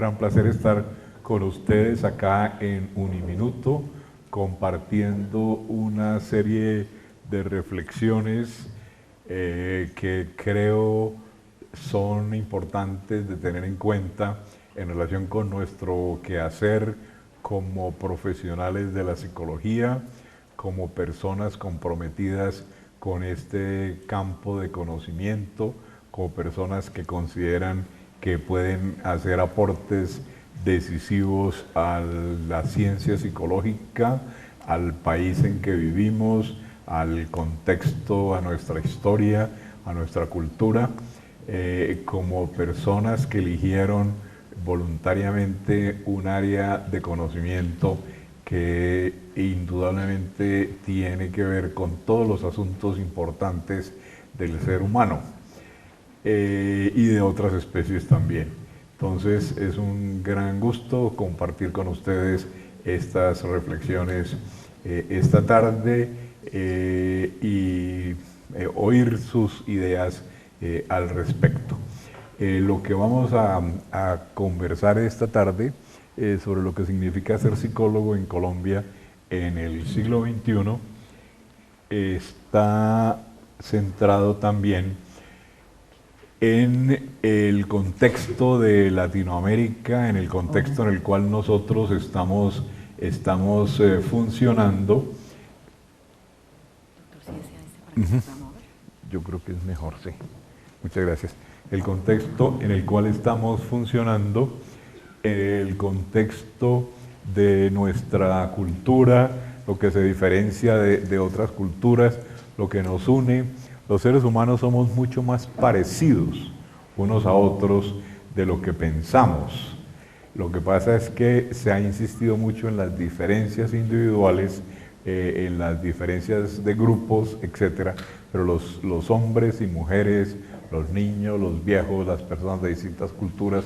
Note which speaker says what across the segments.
Speaker 1: gran placer estar con ustedes acá en Uniminuto, compartiendo una serie de reflexiones que creo son importantes de tener en cuenta en relación con nuestro quehacer como profesionales de la psicología, como personas comprometidas con este campo de conocimiento, como personas que consideran que pueden hacer aportes decisivos a la ciencia psicológica, al país en que vivimos, al contexto, a nuestra historia, a nuestra cultura, como personas que eligieron voluntariamente un área de conocimiento que indudablemente tiene que ver con todos los asuntos importantes del ser humano y de otras especies también. Entonces es un gran gusto compartir con ustedes estas reflexiones esta tarde y oír sus ideas al respecto. Lo que vamos a conversar esta tarde sobre lo que significa ser psicólogo en Colombia en el siglo XXI está centrado también en el contexto de Latinoamérica, en el contexto en el cual nosotros estamos funcionando. Yo creo que es mejor, sí. Muchas gracias. El contexto en el cual estamos funcionando, el contexto de nuestra cultura, lo que se diferencia de otras culturas, lo que nos une. Los seres humanos somos mucho más parecidos unos a otros de lo que pensamos. Lo que pasa es que se ha insistido mucho en las diferencias individuales, en las diferencias de grupos, etc. Pero los hombres y mujeres, los niños, los viejos, las personas de distintas culturas,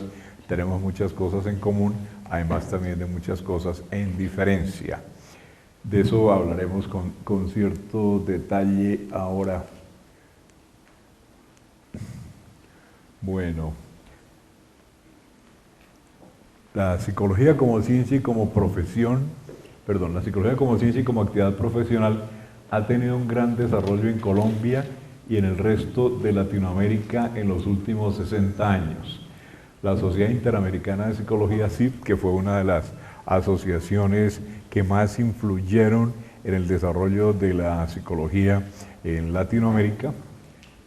Speaker 1: tenemos muchas cosas en común, además también de muchas cosas en diferencia. De eso hablaremos con cierto detalle ahora. Bueno, la psicología como ciencia y como profesión, la psicología como ciencia y como actividad profesional ha tenido un gran desarrollo en Colombia y en el resto de Latinoamérica en los últimos 60 años. La Sociedad Interamericana de Psicología, SIP, que fue una de las asociaciones que más influyeron en el desarrollo de la psicología en Latinoamérica,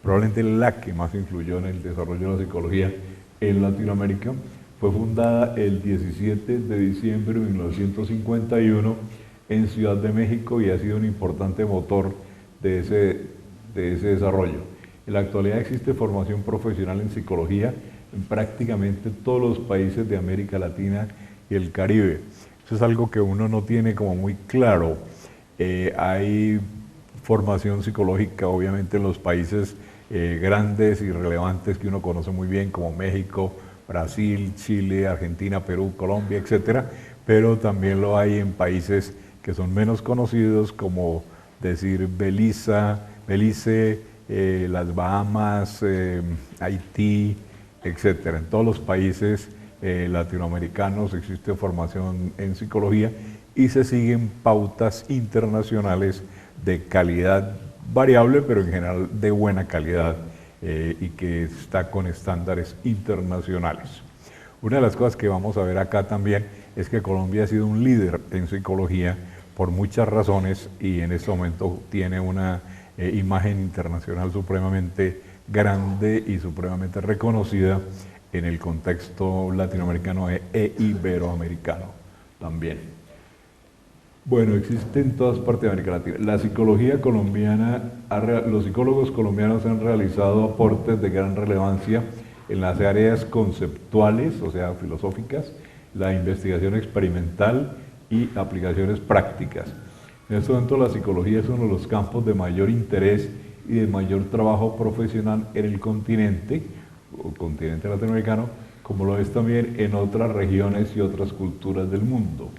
Speaker 1: probablemente la que más influyó en el desarrollo de la psicología en Latinoamérica, fue fundada el 17 de diciembre de 1951 en Ciudad de México y ha sido un importante motor de ese desarrollo. En la actualidad existe formación profesional en psicología en prácticamente todos los países de América Latina y el Caribe. Eso es algo que uno no tiene como muy claro. Hay formación psicológica obviamente en los países grandes y relevantes que uno conoce muy bien, como México, Brasil, Chile, Argentina, Perú, Colombia, etcétera, pero también lo hay en países que son menos conocidos, como decir Belice, las Bahamas, Haití, etcétera. En todos los países latinoamericanos existe formación en psicología y se siguen pautas internacionales de calidad variable, pero en general de buena calidad y que está con estándares internacionales. Una de las cosas que vamos a ver acá también es que Colombia ha sido un líder en psicología por muchas razones y en este momento tiene una imagen internacional supremamente grande y supremamente reconocida en el contexto latinoamericano e iberoamericano también. Bueno, existe en todas partes de América Latina. La psicología colombiana, los psicólogos colombianos han realizado aportes de gran relevancia en las áreas conceptuales, o sea, filosóficas, la investigación experimental y aplicaciones prácticas. En este momento la psicología es uno de los campos de mayor interés y de mayor trabajo profesional en el continente, o continente latinoamericano, como lo es también en otras regiones y otras culturas del mundo.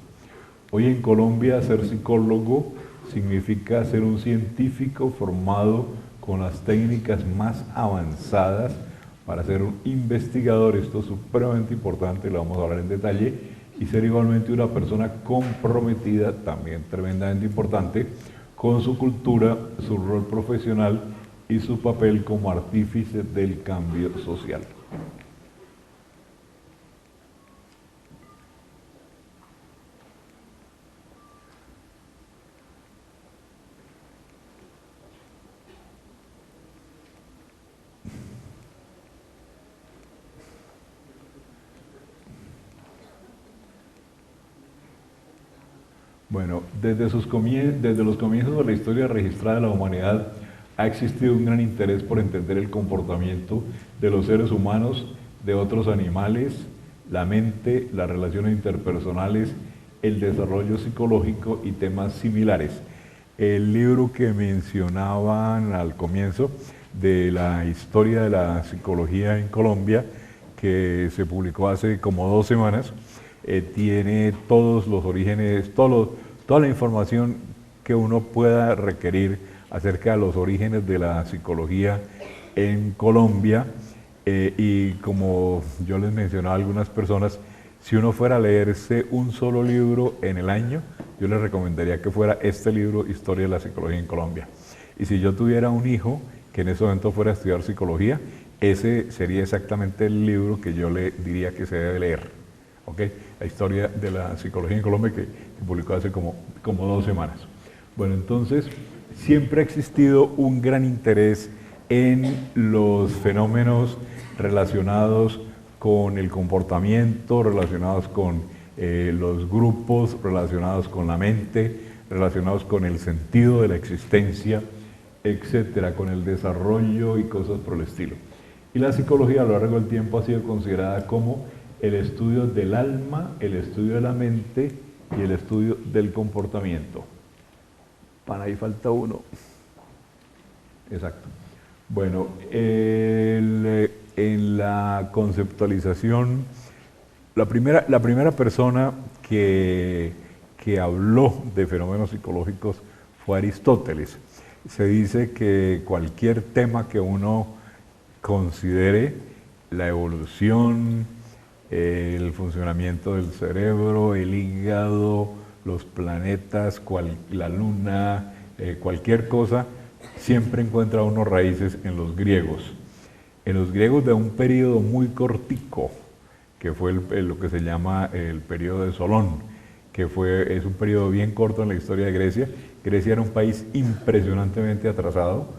Speaker 1: Hoy en Colombia ser psicólogo significa ser un científico formado con las técnicas más avanzadas para ser un investigador, esto es supremamente importante, lo vamos a hablar en detalle, y ser igualmente una persona comprometida, también tremendamente importante, con su cultura, su rol profesional y su papel como artífice del cambio social. Bueno, desde los comienzos de la historia registrada de la humanidad ha existido un gran interés por entender el comportamiento de los seres humanos, de otros animales, la mente, las relaciones interpersonales, el desarrollo psicológico y temas similares. El libro que mencionaban al comienzo de la historia de la psicología en Colombia, que se publicó hace como 2 semanas, tiene todos los orígenes, toda la información que uno pueda requerir acerca de los orígenes de la psicología en Colombia, y como yo les mencionaba a algunas personas, si uno fuera a leerse un solo libro en el año, yo les recomendaría que fuera este libro, Historia de la Psicología en Colombia. Y si yo tuviera un hijo que en ese momento fuera a estudiar psicología, ese sería exactamente el libro que yo le diría que se debe leer. ¿Okay? La Historia de la Psicología en Colombia, que publicó hace como 2 semanas. Bueno, entonces, siempre ha existido un gran interés en los fenómenos relacionados con el comportamiento, relacionados con los grupos, relacionados con la mente, relacionados con el sentido de la existencia, etcétera, con el desarrollo y cosas por el estilo. Y la psicología a lo largo del tiempo ha sido considerada como el estudio del alma, el estudio de la mente y el estudio del comportamiento. Para ahí falta uno. Exacto. Bueno, en la conceptualización, la primera persona que habló de fenómenos psicológicos fue Aristóteles. Se dice que cualquier tema que uno considere, la evolución, el funcionamiento del cerebro, el hígado, los planetas, la luna, cualquier cosa, siempre encuentra unos raíces en los griegos. En los griegos de un periodo muy cortico, que fue lo que se llama el periodo de Solón, que es un periodo bien corto en la historia de Grecia. Grecia era un país impresionantemente atrasado,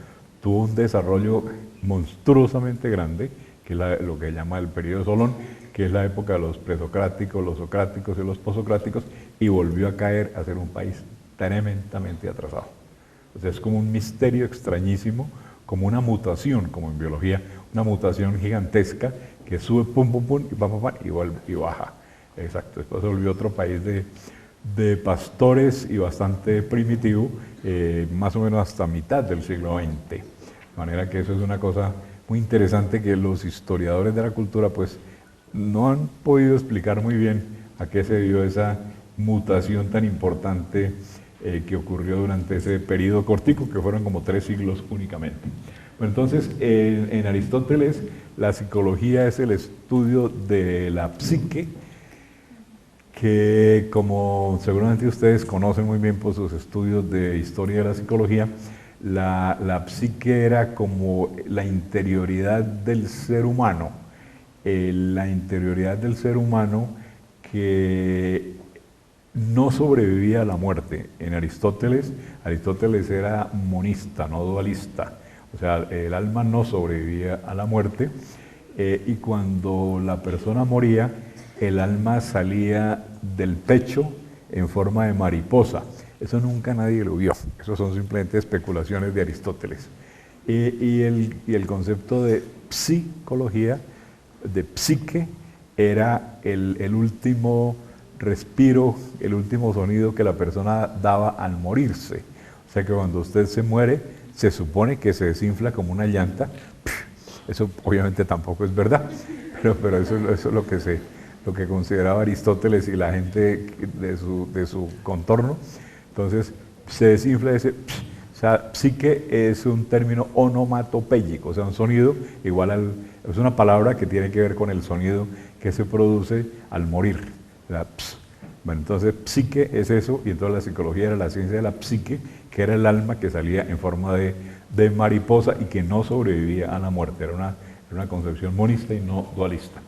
Speaker 1: tuvo un desarrollo monstruosamente grande, que es lo que llama el periodo de Solón, que es la época de los presocráticos, los socráticos y los posocráticos, y volvió a caer a ser un país tremendamente atrasado. O sea, es como un misterio extrañísimo, como una mutación, como en biología, una mutación gigantesca que sube pum pum pum y pam pam pam y vuelve y baja. Exacto, después se volvió otro país de pastores y bastante primitivo, más o menos hasta mitad del siglo XX. De manera que eso es una cosa muy interesante que los historiadores de la cultura pues no han podido explicar muy bien a qué se debió esa mutación tan importante que ocurrió durante ese periodo cortico, que fueron como 3 siglos únicamente. Bueno, entonces, en Aristóteles, la psicología es el estudio de la psique, que como seguramente ustedes conocen muy bien por sus estudios de historia de la psicología, la psique era como la interioridad del ser humano, la interioridad del ser humano que no sobrevivía a la muerte. En Aristóteles era monista, no dualista, o sea, el alma no sobrevivía a la muerte, y cuando la persona moría, el alma salía del pecho en forma de mariposa. Eso nunca nadie lo vio, eso son simplemente especulaciones de Aristóteles. Y el concepto de psicología, de psique, era el último respiro, el último sonido que la persona daba al morirse. O sea que cuando usted se muere, se supone que se desinfla como una llanta. Eso obviamente tampoco es verdad, pero eso es lo que consideraba Aristóteles y la gente de su contorno. Entonces se desinfla ese. O sea, psique es un término onomatopéyico, o sea, un sonido igual Es una palabra que tiene que ver con el sonido que se produce al morir. Ps. Bueno, entonces psique es eso, y entonces la psicología era la ciencia de la psique, que era el alma que salía en forma de mariposa y que no sobrevivía a la muerte. Era una concepción monista y no dualista.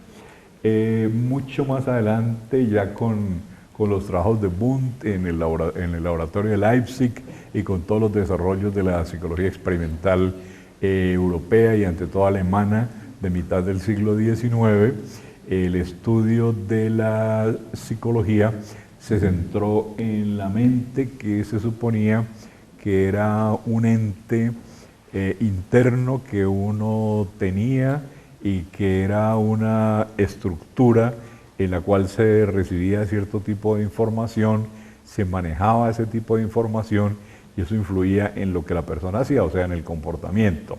Speaker 1: Mucho más adelante, ya con los trabajos de Wundt en el laboratorio de Leipzig y con todos los desarrollos de la psicología experimental europea y ante todo alemana de mitad del siglo XIX, el estudio de la psicología se centró en la mente, que se suponía que era un ente interno que uno tenía y que era una estructura en la cual se recibía cierto tipo de información, se manejaba ese tipo de información y eso influía en lo que la persona hacía, o sea, en el comportamiento.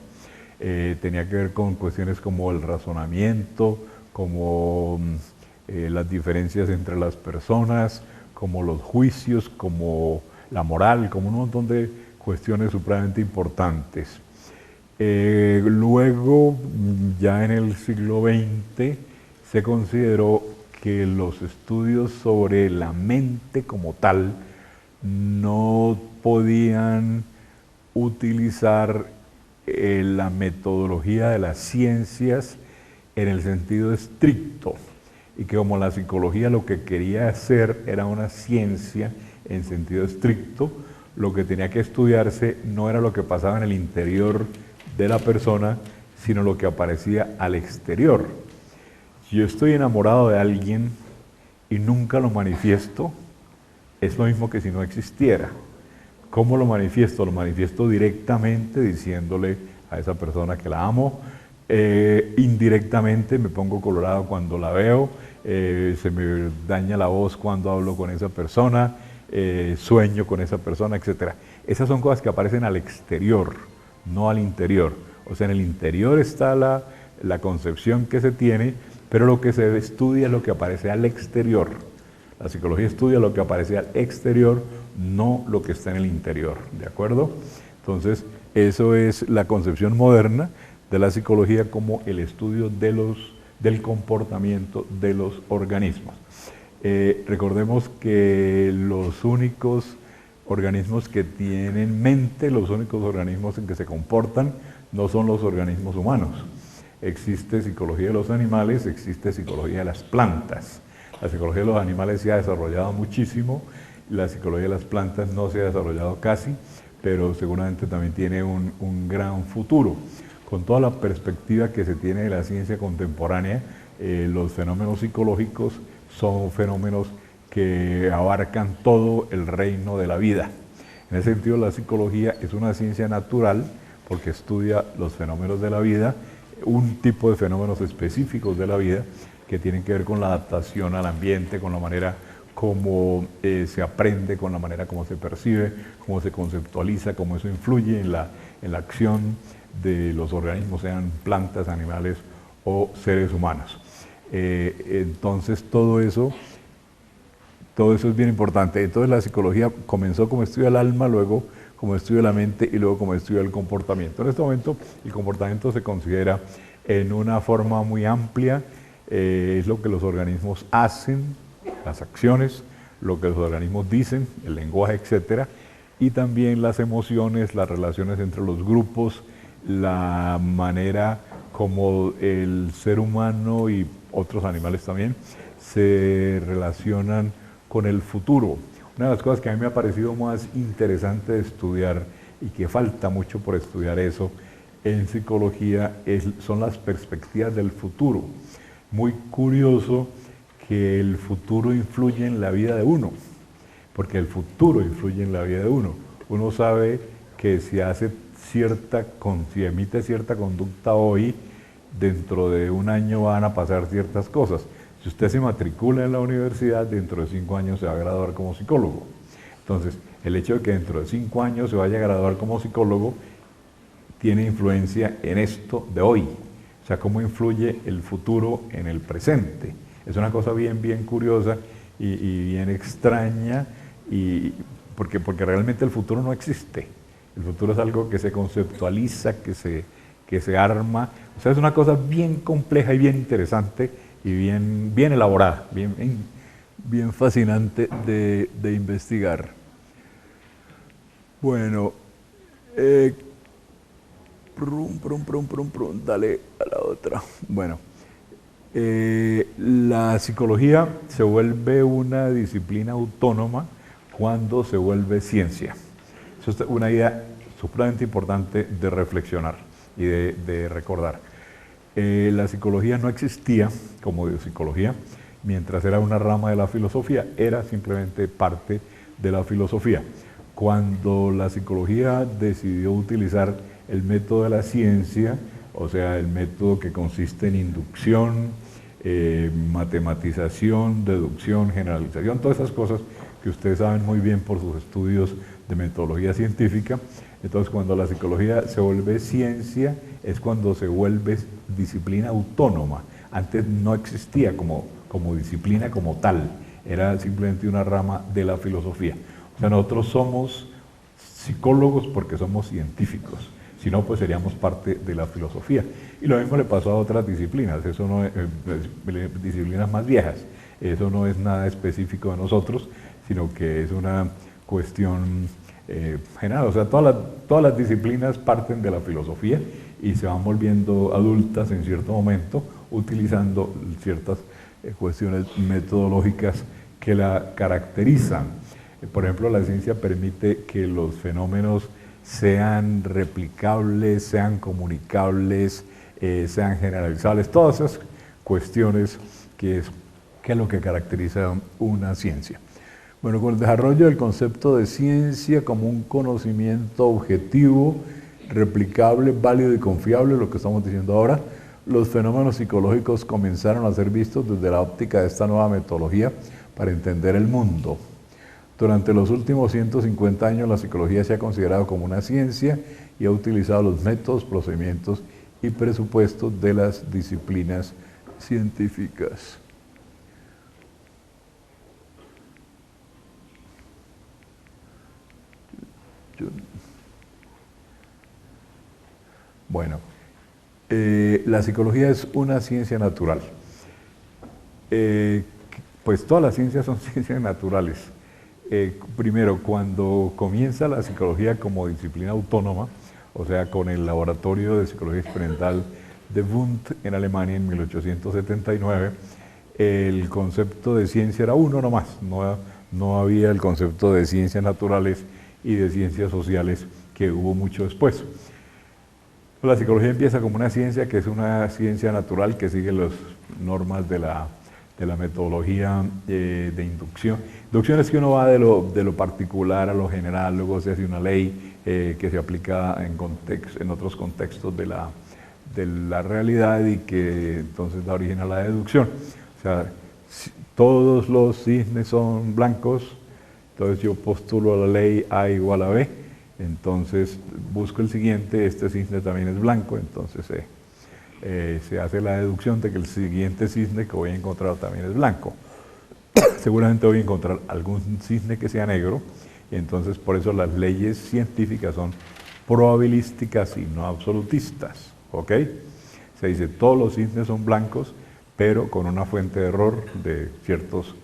Speaker 1: Tenía que ver con cuestiones como el razonamiento, como las diferencias entre las personas, como los juicios, como la moral, como un montón de cuestiones supremamente importantes. Luego, ya en el siglo XX, se consideró que los estudios sobre la mente como tal no podían utilizar la metodología de las ciencias en el sentido estricto, y que como la psicología lo que quería hacer era una ciencia en sentido estricto, lo que tenía que estudiarse no era lo que pasaba en el interior de la persona, sino lo que aparecía al exterior. Si yo estoy enamorado de alguien y nunca lo manifiesto, es lo mismo que si no existiera. ¿Cómo lo manifiesto? Lo manifiesto directamente diciéndole a esa persona que la amo. Indirectamente me pongo colorado cuando la veo, se me daña la voz cuando hablo con esa persona, sueño con esa persona, etc. Esas son cosas que aparecen al exterior, no al interior. O sea, en el interior está la concepción que se tiene, pero lo que se estudia es lo que aparece al exterior. La psicología estudia lo que aparece al exterior, no lo que está en el interior, ¿de acuerdo? Entonces, eso es la concepción moderna de la psicología como el estudio del comportamiento de los organismos. Recordemos que los únicos organismos que tienen mente, los únicos organismos en que se comportan, no son los organismos humanos. Existe psicología de los animales, existe psicología de las plantas. La psicología de los animales se ha desarrollado muchísimo, la psicología de las plantas no se ha desarrollado casi, pero seguramente también tiene un gran futuro. Con toda la perspectiva que se tiene de la ciencia contemporánea, los fenómenos psicológicos son fenómenos que abarcan todo el reino de la vida. En ese sentido, la psicología es una ciencia natural porque estudia los fenómenos de la vida, un tipo de fenómenos específicos de la vida que tienen que ver con la adaptación al ambiente, con la manera como se aprende, con la manera como se percibe, cómo se conceptualiza, cómo eso influye en la acción de los organismos, sean plantas, animales o seres humanos. Entonces todo eso es bien importante. Entonces la psicología comenzó como estudio del alma, luego como estudio de la mente y luego como estudio del comportamiento. En este momento el comportamiento se considera en una forma muy amplia, es lo que los organismos hacen, las acciones, lo que los organismos dicen, el lenguaje, etc. Y también las emociones, las relaciones entre los grupos, la manera como el ser humano y otros animales también se relacionan con el futuro. Una de las cosas que a mí me ha parecido más interesante de estudiar y que falta mucho por estudiar eso en psicología son las perspectivas del futuro. Muy curioso que el futuro influye en la vida de uno, porque el futuro influye en la vida de uno. Uno sabe que si emite cierta conducta hoy, dentro de un año van a pasar ciertas cosas. Si usted se matricula en la universidad, dentro de 5 años se va a graduar como psicólogo. Entonces, el hecho de que dentro de 5 años se vaya a graduar como psicólogo tiene influencia en esto de hoy. O sea, cómo influye el futuro en el presente. Es una cosa bien curiosa y bien extraña, porque realmente el futuro no existe. El futuro es algo que se conceptualiza, que se arma O sea, es una cosa bien compleja y bien interesante y bien elaborada, bien fascinante de investigar. Bueno, dale a la otra. Bueno, la psicología se vuelve una disciplina autónoma cuando se vuelve ciencia. Eso es una idea supremamente importante de reflexionar y de recordar. La psicología no existía como psicología mientras era una rama de la filosofía, era simplemente parte de la filosofía. Cuando la psicología decidió utilizar el método de la ciencia, o sea, el método que consiste en inducción, matematización, deducción, generalización, todas esas cosas que ustedes saben muy bien por sus estudios de metodología científica. Entonces, cuando la psicología se vuelve ciencia, es cuando se vuelve disciplina autónoma. Antes no existía como disciplina como tal, era simplemente una rama de la filosofía. O sea, nosotros somos psicólogos porque somos científicos, si no, pues seríamos parte de la filosofía. Y lo mismo le pasó a otras disciplinas, eso no disciplinas más viejas, eso no es nada específico de nosotros, sino que es una cuestión general. O sea, todas las disciplinas parten de la filosofía y se van volviendo adultas en cierto momento, utilizando ciertas cuestiones metodológicas que la caracterizan. Por ejemplo, la ciencia permite que los fenómenos sean replicables, sean comunicables, sean generalizables, todas esas cuestiones que es lo que caracteriza una ciencia. Bueno, con el desarrollo del concepto de ciencia como un conocimiento objetivo, replicable, válido y confiable, lo que estamos diciendo ahora, los fenómenos psicológicos comenzaron a ser vistos desde la óptica de esta nueva metodología para entender el mundo. Durante los últimos 150 años la psicología se ha considerado como una ciencia y ha utilizado los métodos, procedimientos y presupuestos de las disciplinas científicas. Bueno, la psicología es una ciencia natural. Pues todas las ciencias son ciencias naturales. Primero, cuando comienza la psicología como disciplina autónoma, o sea, con el Laboratorio de Psicología Experimental de Wundt en Alemania en 1879, el concepto de ciencia era uno nomás, no había el concepto de ciencias naturales y de ciencias sociales que hubo mucho después. La psicología empieza como una ciencia que es una ciencia natural que sigue las normas de la metodología de inducción. Inducción es que uno va de lo particular a lo general, luego se hace una ley que se aplica en otros contextos de la realidad y que entonces da origen a la deducción. O sea, todos los cisnes son blancos, entonces yo postulo a la ley A igual a B, entonces busco el siguiente, este cisne también es blanco, entonces se hace la deducción de que el siguiente cisne que voy a encontrar también es blanco. Seguramente voy a encontrar algún cisne que sea negro, y entonces por eso las leyes científicas son probabilísticas y no absolutistas, ¿ok? Se dice todos los cisnes son blancos, pero con una fuente de error de ciertos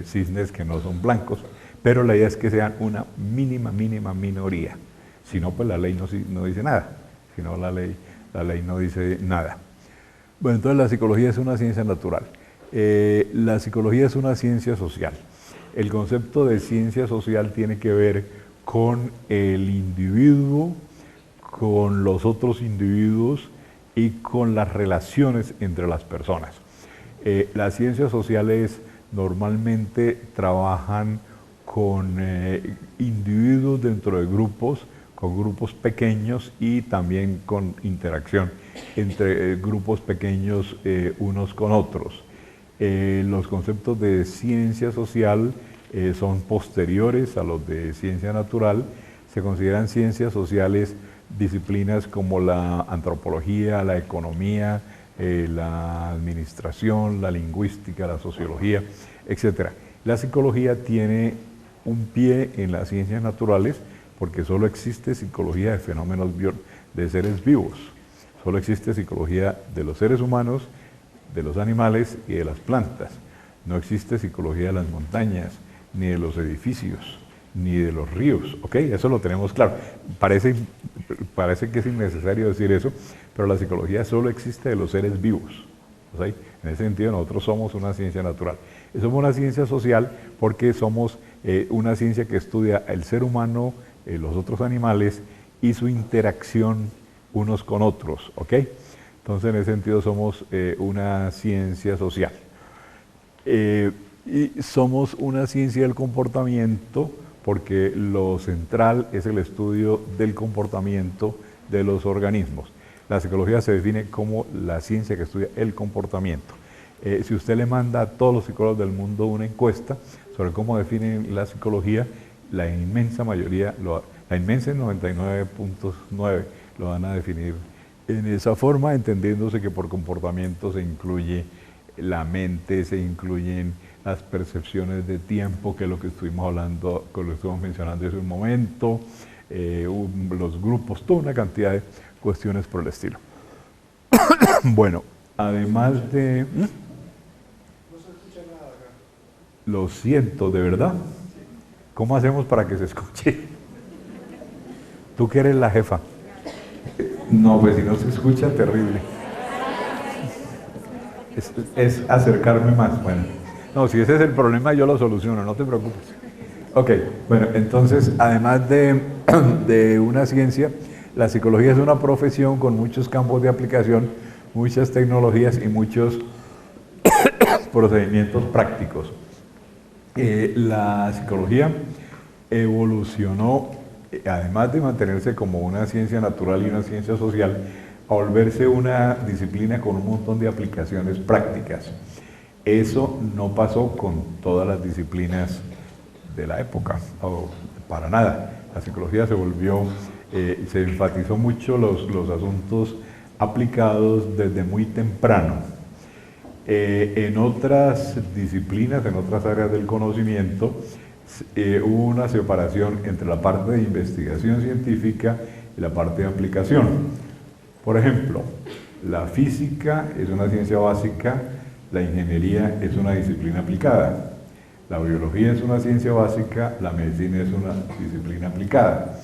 Speaker 1: cisnes que no son blancos, pero la idea es que sean una mínima minoría, si no, pues la ley no dice nada, si no la ley no dice nada. Bueno, entonces la psicología es una ciencia natural. La psicología es una ciencia social. El concepto de ciencia social tiene que ver con el individuo, con los otros individuos y con las relaciones entre las personas. Las ciencias sociales normalmente trabajan con individuos dentro de grupos, con grupos pequeños y también con interacción entre grupos pequeños unos con otros. Los conceptos de ciencia social son posteriores a los de ciencia natural. Se consideran ciencias sociales disciplinas como la antropología, la economía, la administración, la lingüística, la sociología, etc. La psicología tiene un pie en las ciencias naturales porque solo existe psicología de fenómenos de seres vivos. Solo existe psicología de los seres humanos, de los animales y de las plantas. No existe psicología de las montañas, ni de los edificios, ni de los ríos, ¿ok? Eso lo tenemos claro. Parece que es innecesario decir eso, pero la psicología solo existe de los seres vivos, ¿ok? En ese sentido nosotros somos una ciencia natural. Y somos una ciencia social porque somos una ciencia que estudia el ser humano, los otros animales y su interacción unos con otros, ¿ok? Entonces en ese sentido somos una ciencia social. Y somos una ciencia del comportamiento porque lo central es el estudio del comportamiento de los organismos. La psicología se define como la ciencia que estudia el comportamiento. Si usted le manda a todos los psicólogos del mundo una encuesta sobre cómo definen la psicología, la inmensa mayoría, la inmensa 99.9 lo van a definir en esa forma, entendiéndose que por comportamiento se incluye la mente, se incluyen las percepciones de tiempo, que es lo que estuvimos hablando, que lo estuvimos mencionando hace un momento, los grupos, toda una cantidad de cuestiones por el estilo. Bueno, además de... No se escucha nada acá. Lo siento, ¿de verdad? ¿Cómo hacemos para que se escuche? Tú que eres la jefa. No, pues si no se escucha, terrible. Es acercarme más. Bueno, no, si ese es el problema, yo lo soluciono, no te preocupes. Ok, bueno, entonces, además de una ciencia, la psicología es una profesión con muchos campos de aplicación, muchas tecnologías y muchos procedimientos prácticos. La psicología evolucionó, además de mantenerse como una ciencia natural y una ciencia social, a volverse una disciplina con un montón de aplicaciones prácticas. Eso no pasó con todas las disciplinas de la época, o para nada. La psicología se volvió, se enfatizó mucho los asuntos aplicados desde muy temprano. En otras disciplinas, en otras áreas del conocimiento, hubo una separación entre la parte de investigación científica y la parte de aplicación. Por ejemplo, la física es una ciencia básica, la ingeniería es una disciplina aplicada, la biología es una ciencia básica, la medicina es una disciplina aplicada,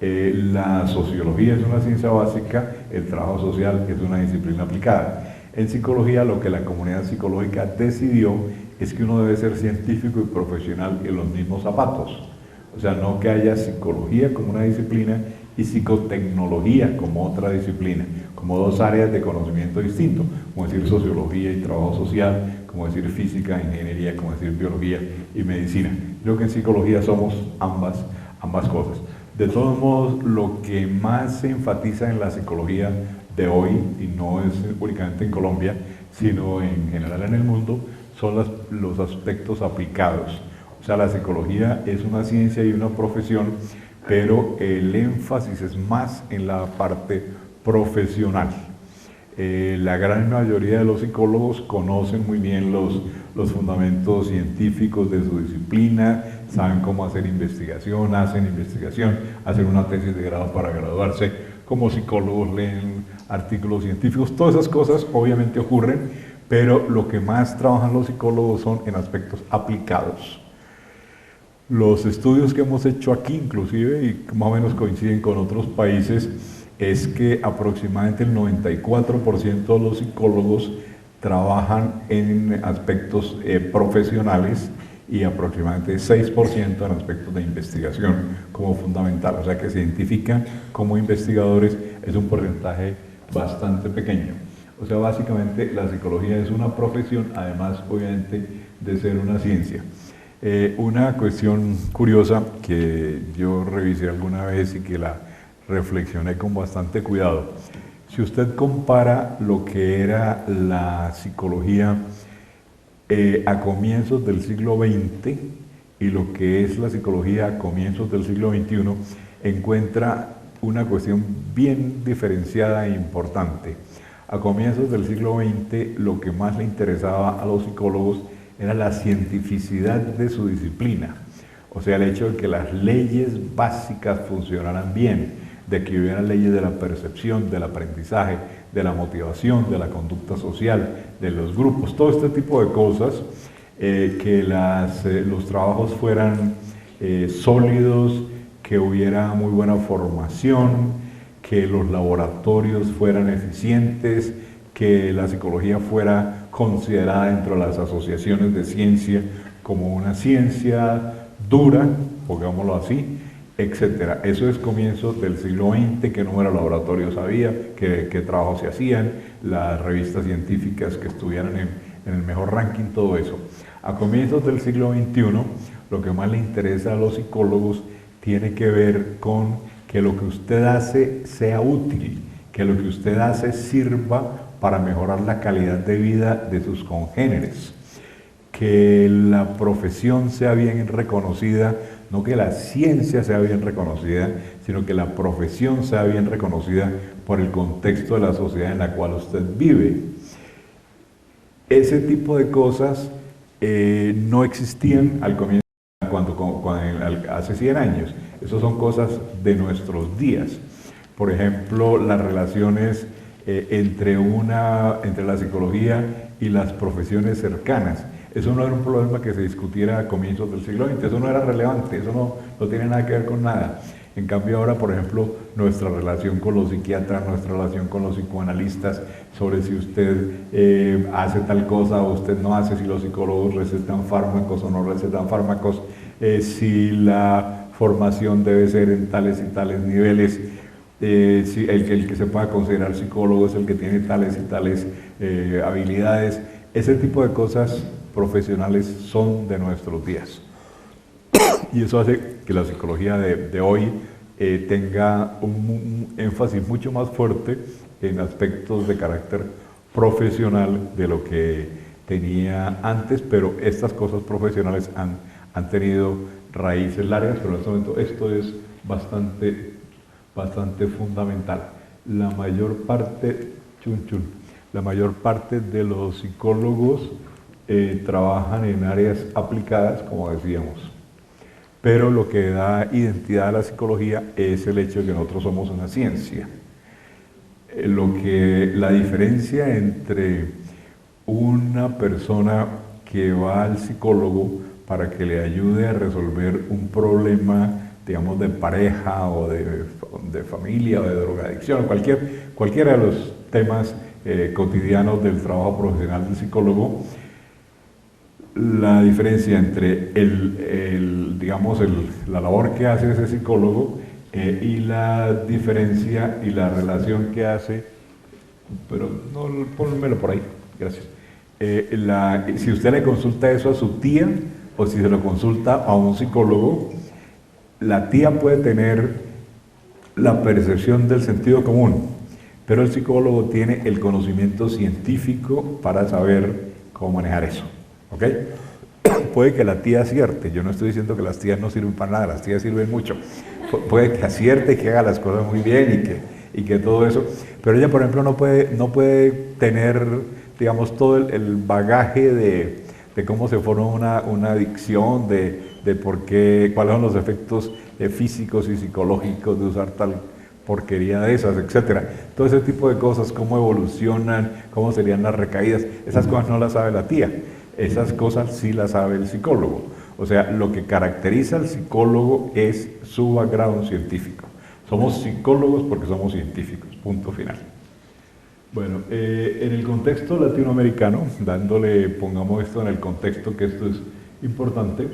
Speaker 1: la sociología es una ciencia básica, el trabajo social es una disciplina aplicada. En psicología, lo que la comunidad psicológica decidió es que uno debe ser científico y profesional en los mismos zapatos. O sea, no que haya psicología como una disciplina y psicotecnología como otra disciplina, como dos áreas de conocimiento distintos, como decir sociología y trabajo social, como decir física, ingeniería, como decir biología y medicina. Creo que en psicología somos ambas cosas. De todos modos, lo que más se enfatiza en la psicología de hoy, y no es únicamente en Colombia, sino en general en el mundo, son los aspectos aplicados. O sea, la psicología es una ciencia y una profesión, pero el énfasis es más en la parte profesional. La gran mayoría de los psicólogos conocen muy bien los fundamentos científicos de su disciplina, saben cómo hacer investigación, hacen una tesis de grado para graduarse. Como psicólogos leen artículos científicos, todas esas cosas obviamente ocurren, pero lo que más trabajan los psicólogos son en aspectos aplicados. Los estudios que hemos hecho aquí, inclusive, y más o menos coinciden con otros países, es que aproximadamente el 94% de los psicólogos trabajan en aspectos profesionales y aproximadamente 6% en aspectos de investigación como fundamental. O sea que se identifican como investigadores, es un porcentaje bastante pequeño. O sea, básicamente la psicología es una profesión, además obviamente de ser una ciencia. Una cuestión curiosa que yo revisé alguna vez y que la reflexioné con bastante cuidado. Si usted compara lo que era la psicología a comienzos del siglo XX y lo que es la psicología a comienzos del siglo XXI, encuentra una cuestión bien diferenciada e importante. A comienzos del siglo XX lo que más le interesaba a los psicólogos era la cientificidad de su disciplina, o sea, el hecho de que las leyes básicas funcionaran bien, de que hubiera leyes de la percepción, del aprendizaje, de la motivación, de la conducta social, de los grupos, todo este tipo de cosas, que los trabajos fueran sólidos, que hubiera muy buena formación, que los laboratorios fueran eficientes, que la psicología fuera considerada dentro de las asociaciones de ciencia como una ciencia dura, pongámoslo así, etcétera. Eso es comienzo del siglo XX, qué número de laboratorios había, qué trabajos se hacían, las revistas científicas que estuvieran en el mejor ranking, todo eso. A comienzos del siglo XXI, lo que más le interesa a los psicólogos tiene que ver con que lo que usted hace sea útil, que lo que usted hace sirva para mejorar la calidad de vida de sus congéneres, que la profesión sea bien reconocida, no que la ciencia sea bien reconocida, sino que la profesión sea bien reconocida por el contexto de la sociedad en la cual usted vive. Ese tipo de cosas no existían al comienzo, hace 100 años. Esas son cosas de nuestros días. Por ejemplo, las relaciones entre la psicología y las profesiones cercanas. Eso no era un problema que se discutiera a comienzos del siglo XX, eso no era relevante, eso no tiene nada que ver con nada. En cambio ahora, por ejemplo, nuestra relación con los psiquiatras, nuestra relación con los psicoanalistas, sobre si usted hace tal cosa o usted no hace, si los psicólogos recetan fármacos o no recetan fármacos, si la formación debe ser en tales y tales niveles, si el que se pueda considerar psicólogo es el que tiene tales y tales habilidades. Ese tipo de cosas profesionales son de nuestros días. Y eso hace que la psicología de hoy tenga un énfasis mucho más fuerte en aspectos de carácter profesional de lo que tenía antes, pero estas cosas profesionales han tenido raíces largas, pero en este momento esto es bastante fundamental. La mayor parte de los psicólogos trabajan en áreas aplicadas, como decíamos. Pero lo que da identidad a la psicología es el hecho de que nosotros somos una ciencia. La diferencia entre una persona que va al psicólogo para que le ayude a resolver un problema, digamos, de pareja o de familia o de drogadicción, cualquiera de los temas cotidianos del trabajo profesional del psicólogo, la diferencia entre la labor que hace ese psicólogo y la diferencia y la relación que hace, pero no, pónmelo por ahí, gracias. Si usted le consulta eso a su tía o si se lo consulta a un psicólogo, la tía puede tener la percepción del sentido común, pero el psicólogo tiene el conocimiento científico para saber cómo manejar eso. ¿Ok? Puede que la tía acierte, yo no estoy diciendo que las tías no sirven para nada, las tías sirven mucho. Puede que acierte y que haga las cosas muy bien y que todo eso, pero ella, por ejemplo, no puede tener, digamos, todo el bagaje de cómo se forma una adicción, de por qué, cuáles son los efectos físicos y psicológicos de usar tal porquería de esas, etcétera. Todo ese tipo de cosas, cómo evolucionan, cómo serían las recaídas, esas cosas no las sabe la tía. Esas cosas sí las sabe el psicólogo. O sea, lo que caracteriza al psicólogo es su background científico. Somos psicólogos porque somos científicos, punto final. Bueno, en el contexto latinoamericano, pongamos esto en el contexto que esto es importante,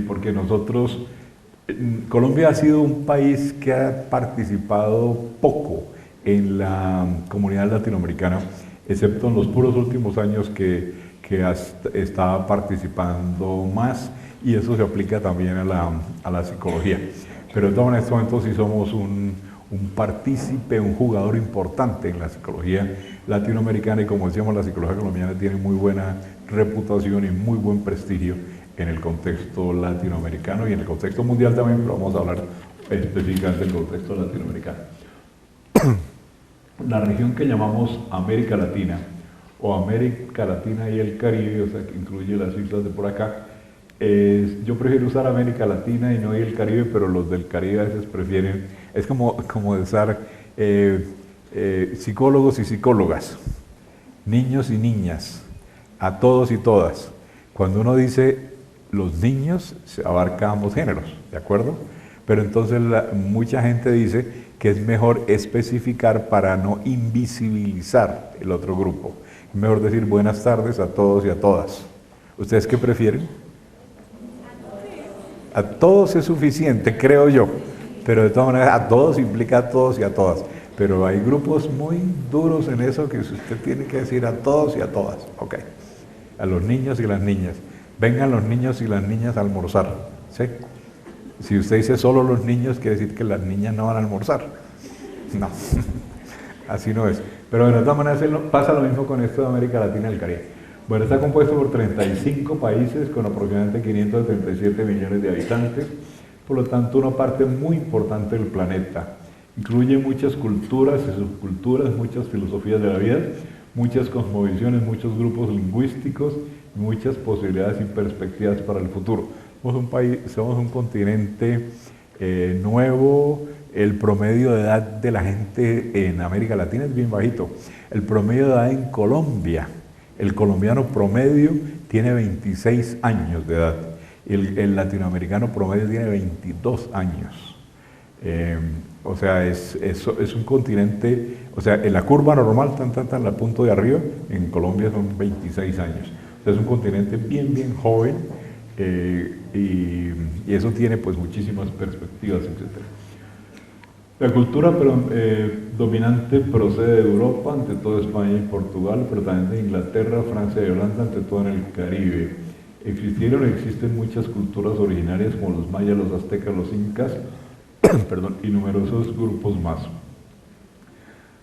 Speaker 1: porque Colombia ha sido un país que ha participado poco en la comunidad latinoamericana, excepto en los puros últimos años que está participando más, y eso se aplica también a la psicología. Pero en este momento sí somos un partícipe, un jugador importante en la psicología latinoamericana, y como decíamos, la psicología colombiana tiene muy buena reputación y muy buen prestigio en el contexto latinoamericano y en el contexto mundial también, pero vamos a hablar específicamente del contexto latinoamericano. La región que llamamos América Latina, o América Latina y el Caribe, o sea, que incluye las islas de por acá, Yo prefiero usar América Latina y no el Caribe, pero los del Caribe a veces prefieren, es como usar psicólogos y psicólogas, niños y niñas, a todos y todas. Cuando uno dice los niños, se abarca ambos géneros, ¿de acuerdo? Pero entonces mucha gente dice que es mejor especificar para no invisibilizar el otro grupo. Es mejor decir buenas tardes a todos y a todas. ¿Ustedes qué prefieren? A todos es suficiente, creo yo, pero de todas maneras a todos implica a todos y a todas. Pero hay grupos muy duros en eso que usted tiene que decir a todos y a todas. Ok, a los niños y las niñas. Vengan los niños y las niñas a almorzar. ¿Sí? Si usted dice solo los niños, quiere decir que las niñas no van a almorzar. No, así no es. Pero de todas maneras pasa lo mismo con esto de América Latina y el Caribe. Bueno, está compuesto por 35 países con aproximadamente 537 millones de habitantes, por lo tanto una parte muy importante del planeta. Incluye muchas culturas y subculturas, muchas filosofías de la vida, muchas cosmovisiones, muchos grupos lingüísticos y muchas posibilidades y perspectivas para el futuro. Somos un continente nuevo. El promedio de edad de la gente en América Latina es bien bajito. El promedio de edad en Colombia, el colombiano promedio tiene 26 años de edad. El latinoamericano promedio tiene 22 años. O sea, es un continente, o sea, en la curva normal, tan, la punto de arriba, en Colombia son 26 años. O sea, es un continente bien joven y eso tiene pues muchísimas perspectivas, etc. La cultura dominante procede de Europa, ante todo España y Portugal, pero también de Inglaterra, Francia y Holanda, ante todo en el Caribe. Existieron y existen muchas culturas originarias como los mayas, los aztecas, los incas, y numerosos grupos más.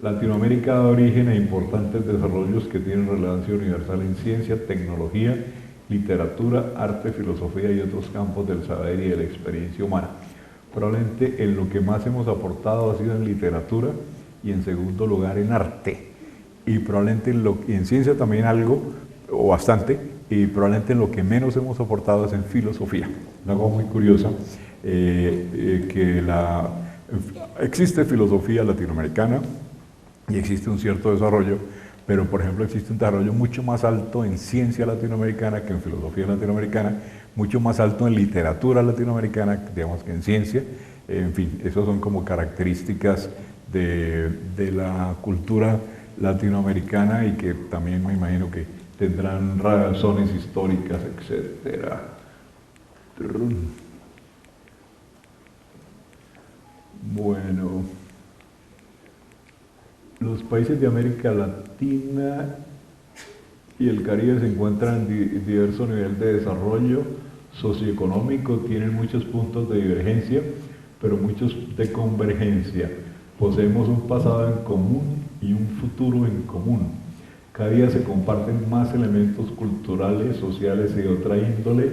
Speaker 1: Latinoamérica da origen a importantes desarrollos que tienen relevancia universal en ciencia, tecnología, literatura, arte, filosofía y otros campos del saber y de la experiencia humana. Probablemente en lo que más hemos aportado ha sido en literatura y en segundo lugar en arte. Y probablemente en ciencia también algo, o bastante, y probablemente en lo que menos hemos aportado es en filosofía. Una cosa muy curiosa, existe filosofía latinoamericana y existe un cierto desarrollo, pero por ejemplo existe un desarrollo mucho más alto en ciencia latinoamericana que en filosofía latinoamericana, mucho más alto en literatura latinoamericana, digamos, que en ciencia. En fin, esas son como características de la cultura latinoamericana y que también me imagino que tendrán razones históricas, etc. Bueno, los países de América Latina y el Caribe se encuentran en diverso nivel de desarrollo socioeconómico, tienen muchos puntos de divergencia, pero muchos de convergencia. Poseemos un pasado en común y un futuro en común. Cada día se comparten más elementos culturales, sociales y de otra índole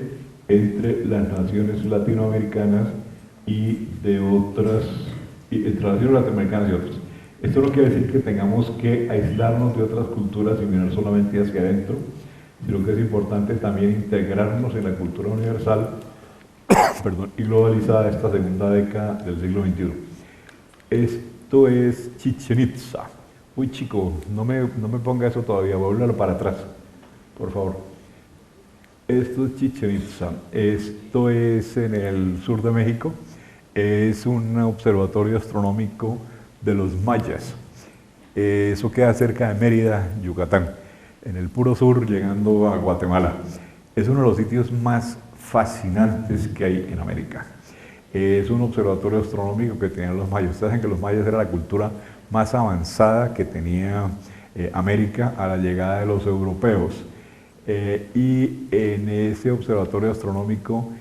Speaker 1: entre las naciones latinoamericanas y entre las naciones latinoamericanas y otras. Esto no quiere decir que tengamos que aislarnos de otras culturas y mirar solamente hacia adentro, sino que es importante también integrarnos en la cultura universal y globalizada de esta segunda década del siglo XXI. Esto es Chichén Itzá. Uy, chico, no me ponga eso todavía, vuélvalo para atrás, por favor. Esto es Chichén Itzá. Esto es en el sur de México. Es un observatorio astronómico de los mayas. Eso queda cerca de Mérida, Yucatán, en el puro sur, llegando a Guatemala. Es uno de los sitios más fascinantes que hay en América. Es un observatorio astronómico que tenían los mayas. Ustedes saben que los mayas era la cultura más avanzada que tenía América a la llegada de los europeos. Y en ese observatorio astronómico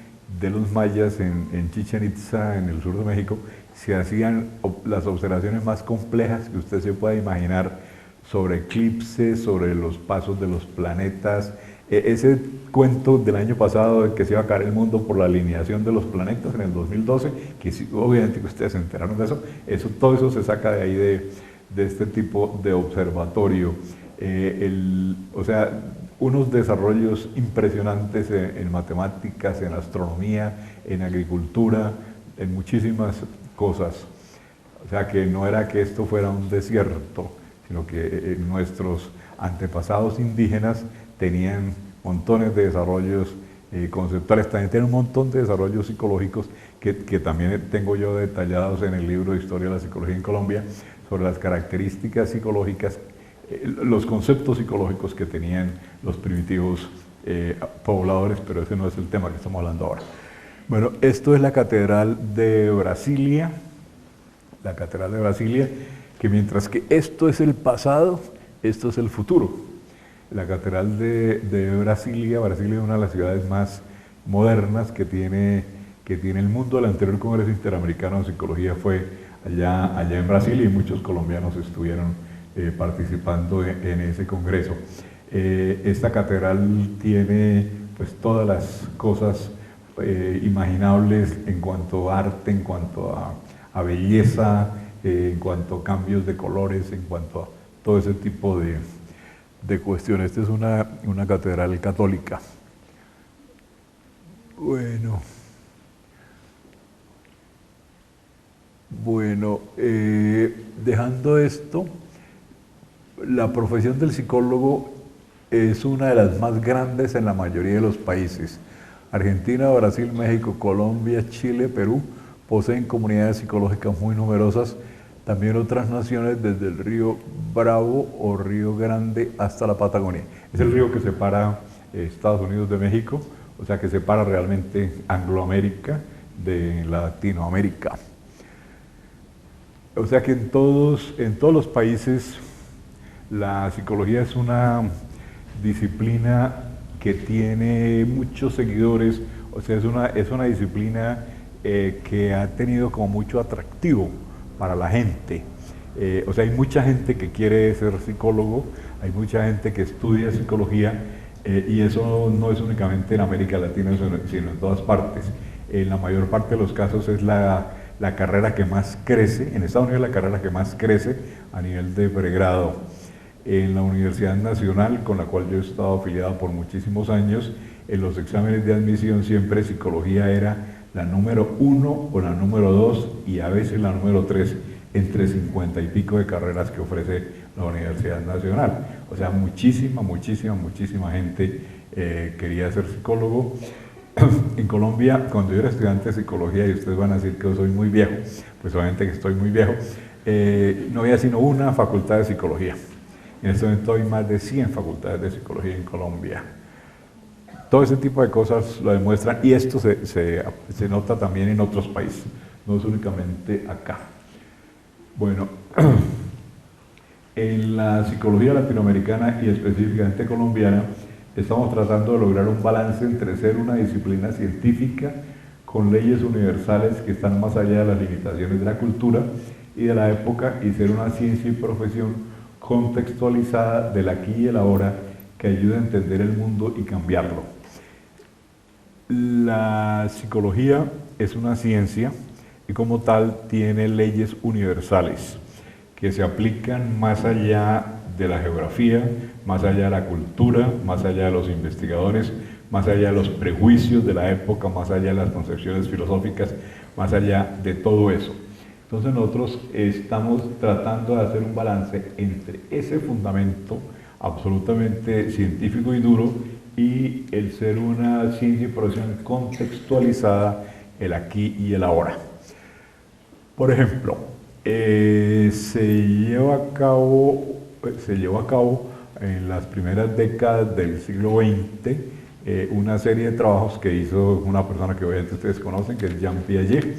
Speaker 1: de los mayas en Chichén Itzá, en el sur de México, se hacían las observaciones más complejas que usted se pueda imaginar sobre eclipses, sobre los pasos de los planetas. Ese cuento del año pasado de que se iba a caer el mundo por la alineación de los planetas en el 2012, que obviamente que ustedes se enteraron de eso, todo eso se saca de ahí de este tipo de observatorio. O sea, unos desarrollos impresionantes en matemáticas, en astronomía, en agricultura, en muchísimas cosas. O sea que no era que esto fuera un desierto, sino que nuestros antepasados indígenas tenían montones de desarrollos conceptuales, también tienen un montón de desarrollos psicológicos que también tengo yo detallados en el libro de Historia de la Psicología en Colombia, sobre las características psicológicas, los conceptos psicológicos que tenían los primitivos pobladores, pero ese no es el tema que estamos hablando ahora. Bueno, esto es la Catedral de Brasilia, que mientras que esto es el pasado, esto es el futuro. La Catedral de Brasilia es una de las ciudades más modernas que tiene el mundo. El anterior Congreso Interamericano de Psicología fue allá en Brasil y muchos colombianos estuvieron participando en ese congreso. Esta catedral tiene pues todas las cosas imaginables en cuanto a arte, en cuanto a belleza, en cuanto a cambios de colores, en cuanto a todo ese tipo de cuestiones. Esta es una catedral católica. Bueno, dejando esto, la profesión del psicólogo es una de las más grandes en la mayoría de los países. Argentina, Brasil, México, Colombia, Chile, Perú poseen comunidades psicológicas muy numerosas. También otras naciones, desde el río Bravo o Río Grande hasta la Patagonia. Es el río que separa Estados Unidos de México, o sea que separa realmente Angloamérica de Latinoamérica. O sea que en todos los países la psicología es una disciplina que tiene muchos seguidores, o sea, es una disciplina que ha tenido como mucho atractivo para la gente. O sea, hay mucha gente que quiere ser psicólogo, hay mucha gente que estudia psicología y eso no es únicamente en América Latina, sino en todas partes. En la mayor parte de los casos es la carrera que más crece, en Estados Unidos es la carrera que más crece a nivel de pregrado. En la Universidad Nacional, con la cual yo he estado afiliado por muchísimos años, en los exámenes de admisión siempre psicología era la número 1 o la número 2 y a veces la número 3 entre 50 y pico de carreras que ofrece la Universidad Nacional. O sea, muchísima gente quería ser psicólogo. En Colombia, cuando yo era estudiante de psicología, y ustedes van a decir que yo soy muy viejo, pues obviamente que estoy muy viejo, no había sino una facultad de psicología. En este momento hay más de 100 facultades de psicología en Colombia. Todo ese tipo de cosas lo demuestran y esto se nota también en otros países, no es únicamente acá. Bueno, en la psicología latinoamericana y específicamente colombiana, estamos tratando de lograr un balance entre ser una disciplina científica con leyes universales que están más allá de las limitaciones de la cultura y de la época y ser una ciencia y profesión contextualizada del aquí y el ahora que ayude a entender el mundo y cambiarlo. La psicología es una ciencia y como tal tiene leyes universales que se aplican más allá de la geografía, más allá de la cultura, más allá de los investigadores, más allá de los prejuicios de la época, más allá de las concepciones filosóficas, más allá de todo eso. Entonces nosotros estamos tratando de hacer un balance entre ese fundamento absolutamente científico y duro y el ser una ciencia y profesión contextualizada, el aquí y el ahora. Por ejemplo, se llevó a cabo en las primeras décadas del siglo XX una serie de trabajos que hizo una persona que obviamente ustedes conocen, que es Jean Piaget,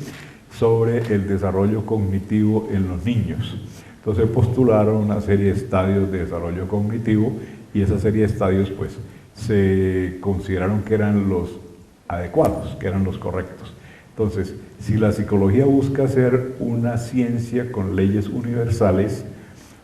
Speaker 1: sobre el desarrollo cognitivo en los niños. Entonces postularon una serie de estadios de desarrollo cognitivo y esa serie de estadios pues se consideraron que eran los adecuados, que eran los correctos. Entonces, si la psicología busca ser una ciencia con leyes universales,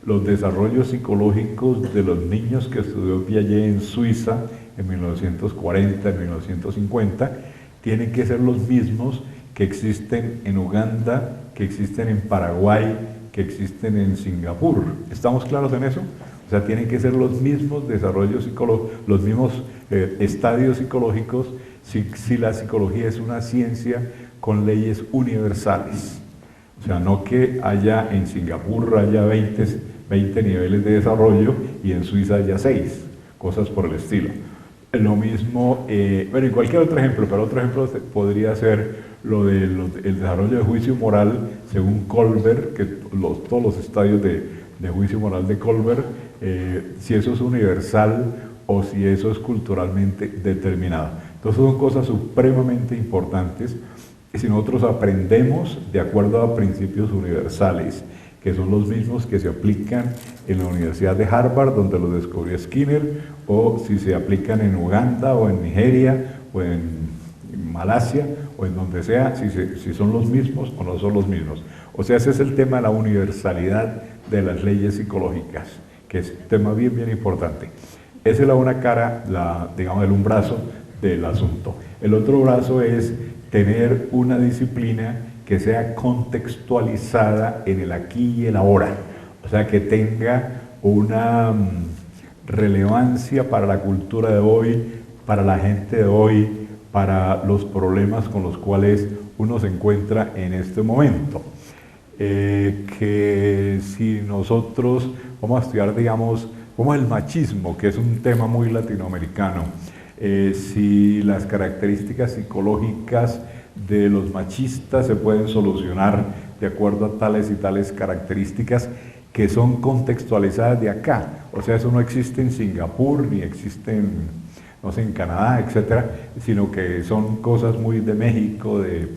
Speaker 1: los desarrollos psicológicos de los niños que estudió Piaget en Suiza en 1940, en 1950, tienen que ser los mismos que existen en Uganda, que existen en Paraguay, que existen en Singapur. ¿Estamos claros en eso? O O sea, tienen que ser los mismos desarrollos psicológicos, los mismos estadios psicológicos, si la psicología es una ciencia con leyes universales. O sea, no que en Singapur haya 20 niveles de desarrollo y en Suiza haya 6, cosas por el estilo. Lo mismo, bueno, y cualquier otro ejemplo, pero otro ejemplo podría ser el desarrollo de juicio moral según Kohlberg, que todos los estadios de juicio moral de Kohlberg, si eso es universal o si eso es culturalmente determinado. Entonces son cosas supremamente importantes si nosotros aprendemos de acuerdo a principios universales, que son los mismos que se aplican en la Universidad de Harvard, donde lo descubrió Skinner, o si se aplican en Uganda, o en Nigeria, o en Malasia, o en donde sea, si son los mismos o no son los mismos. O sea, ese es el tema de la universalidad de las leyes psicológicas, que es un tema bien, bien importante. Esa es una cara, digamos, un brazo del asunto. El otro brazo es tener una disciplina que sea contextualizada en el aquí y el ahora, o sea, que tenga una relevancia para la cultura de hoy, para la gente de hoy, para los problemas con los cuales uno se encuentra en este momento. Que si nosotros vamos a estudiar, digamos, como el machismo, que es un tema muy latinoamericano, si las características psicológicas de los machistas se pueden solucionar de acuerdo a tales y tales características que son contextualizadas de acá. O sea, eso no existe en Singapur, ni existe no sé, en Canadá, etcétera, sino que son cosas muy de México, de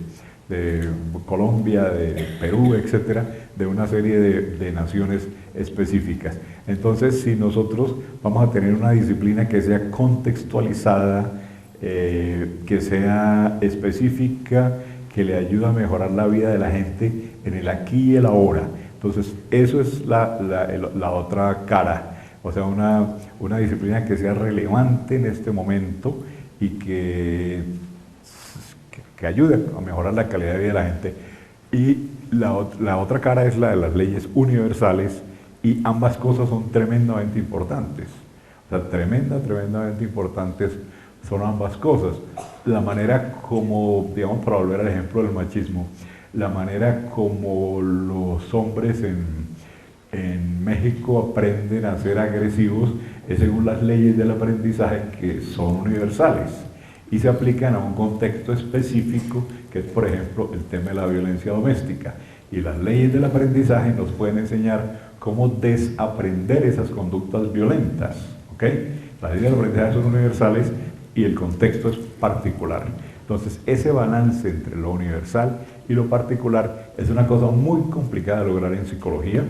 Speaker 1: Colombia, de Perú, etcétera, de una serie de naciones específicas. Entonces, si nosotros vamos a tener una disciplina que sea contextualizada, que sea específica, que le ayude a mejorar la vida de la gente en el aquí y el ahora. Entonces, eso es la otra cara. O sea, una disciplina que sea relevante en este momento y que ayude a mejorar la calidad de vida de la gente. Y la otra cara es la de las leyes universales, y ambas cosas son tremendamente importantes. O sea, tremendamente importantes son ambas cosas. La manera como, digamos, para volver al ejemplo del machismo, la manera como los hombres en México aprenden a ser agresivos es según las leyes del aprendizaje, que son universales y se aplican a un contexto específico, que es, por ejemplo, el tema de la violencia doméstica. Y las leyes del aprendizaje nos pueden enseñar cómo desaprender esas conductas violentas, ¿ok? Las leyes del aprendizaje son universales y el contexto es particular. Entonces, ese balance entre lo universal y lo particular es una cosa muy complicada de lograr en psicología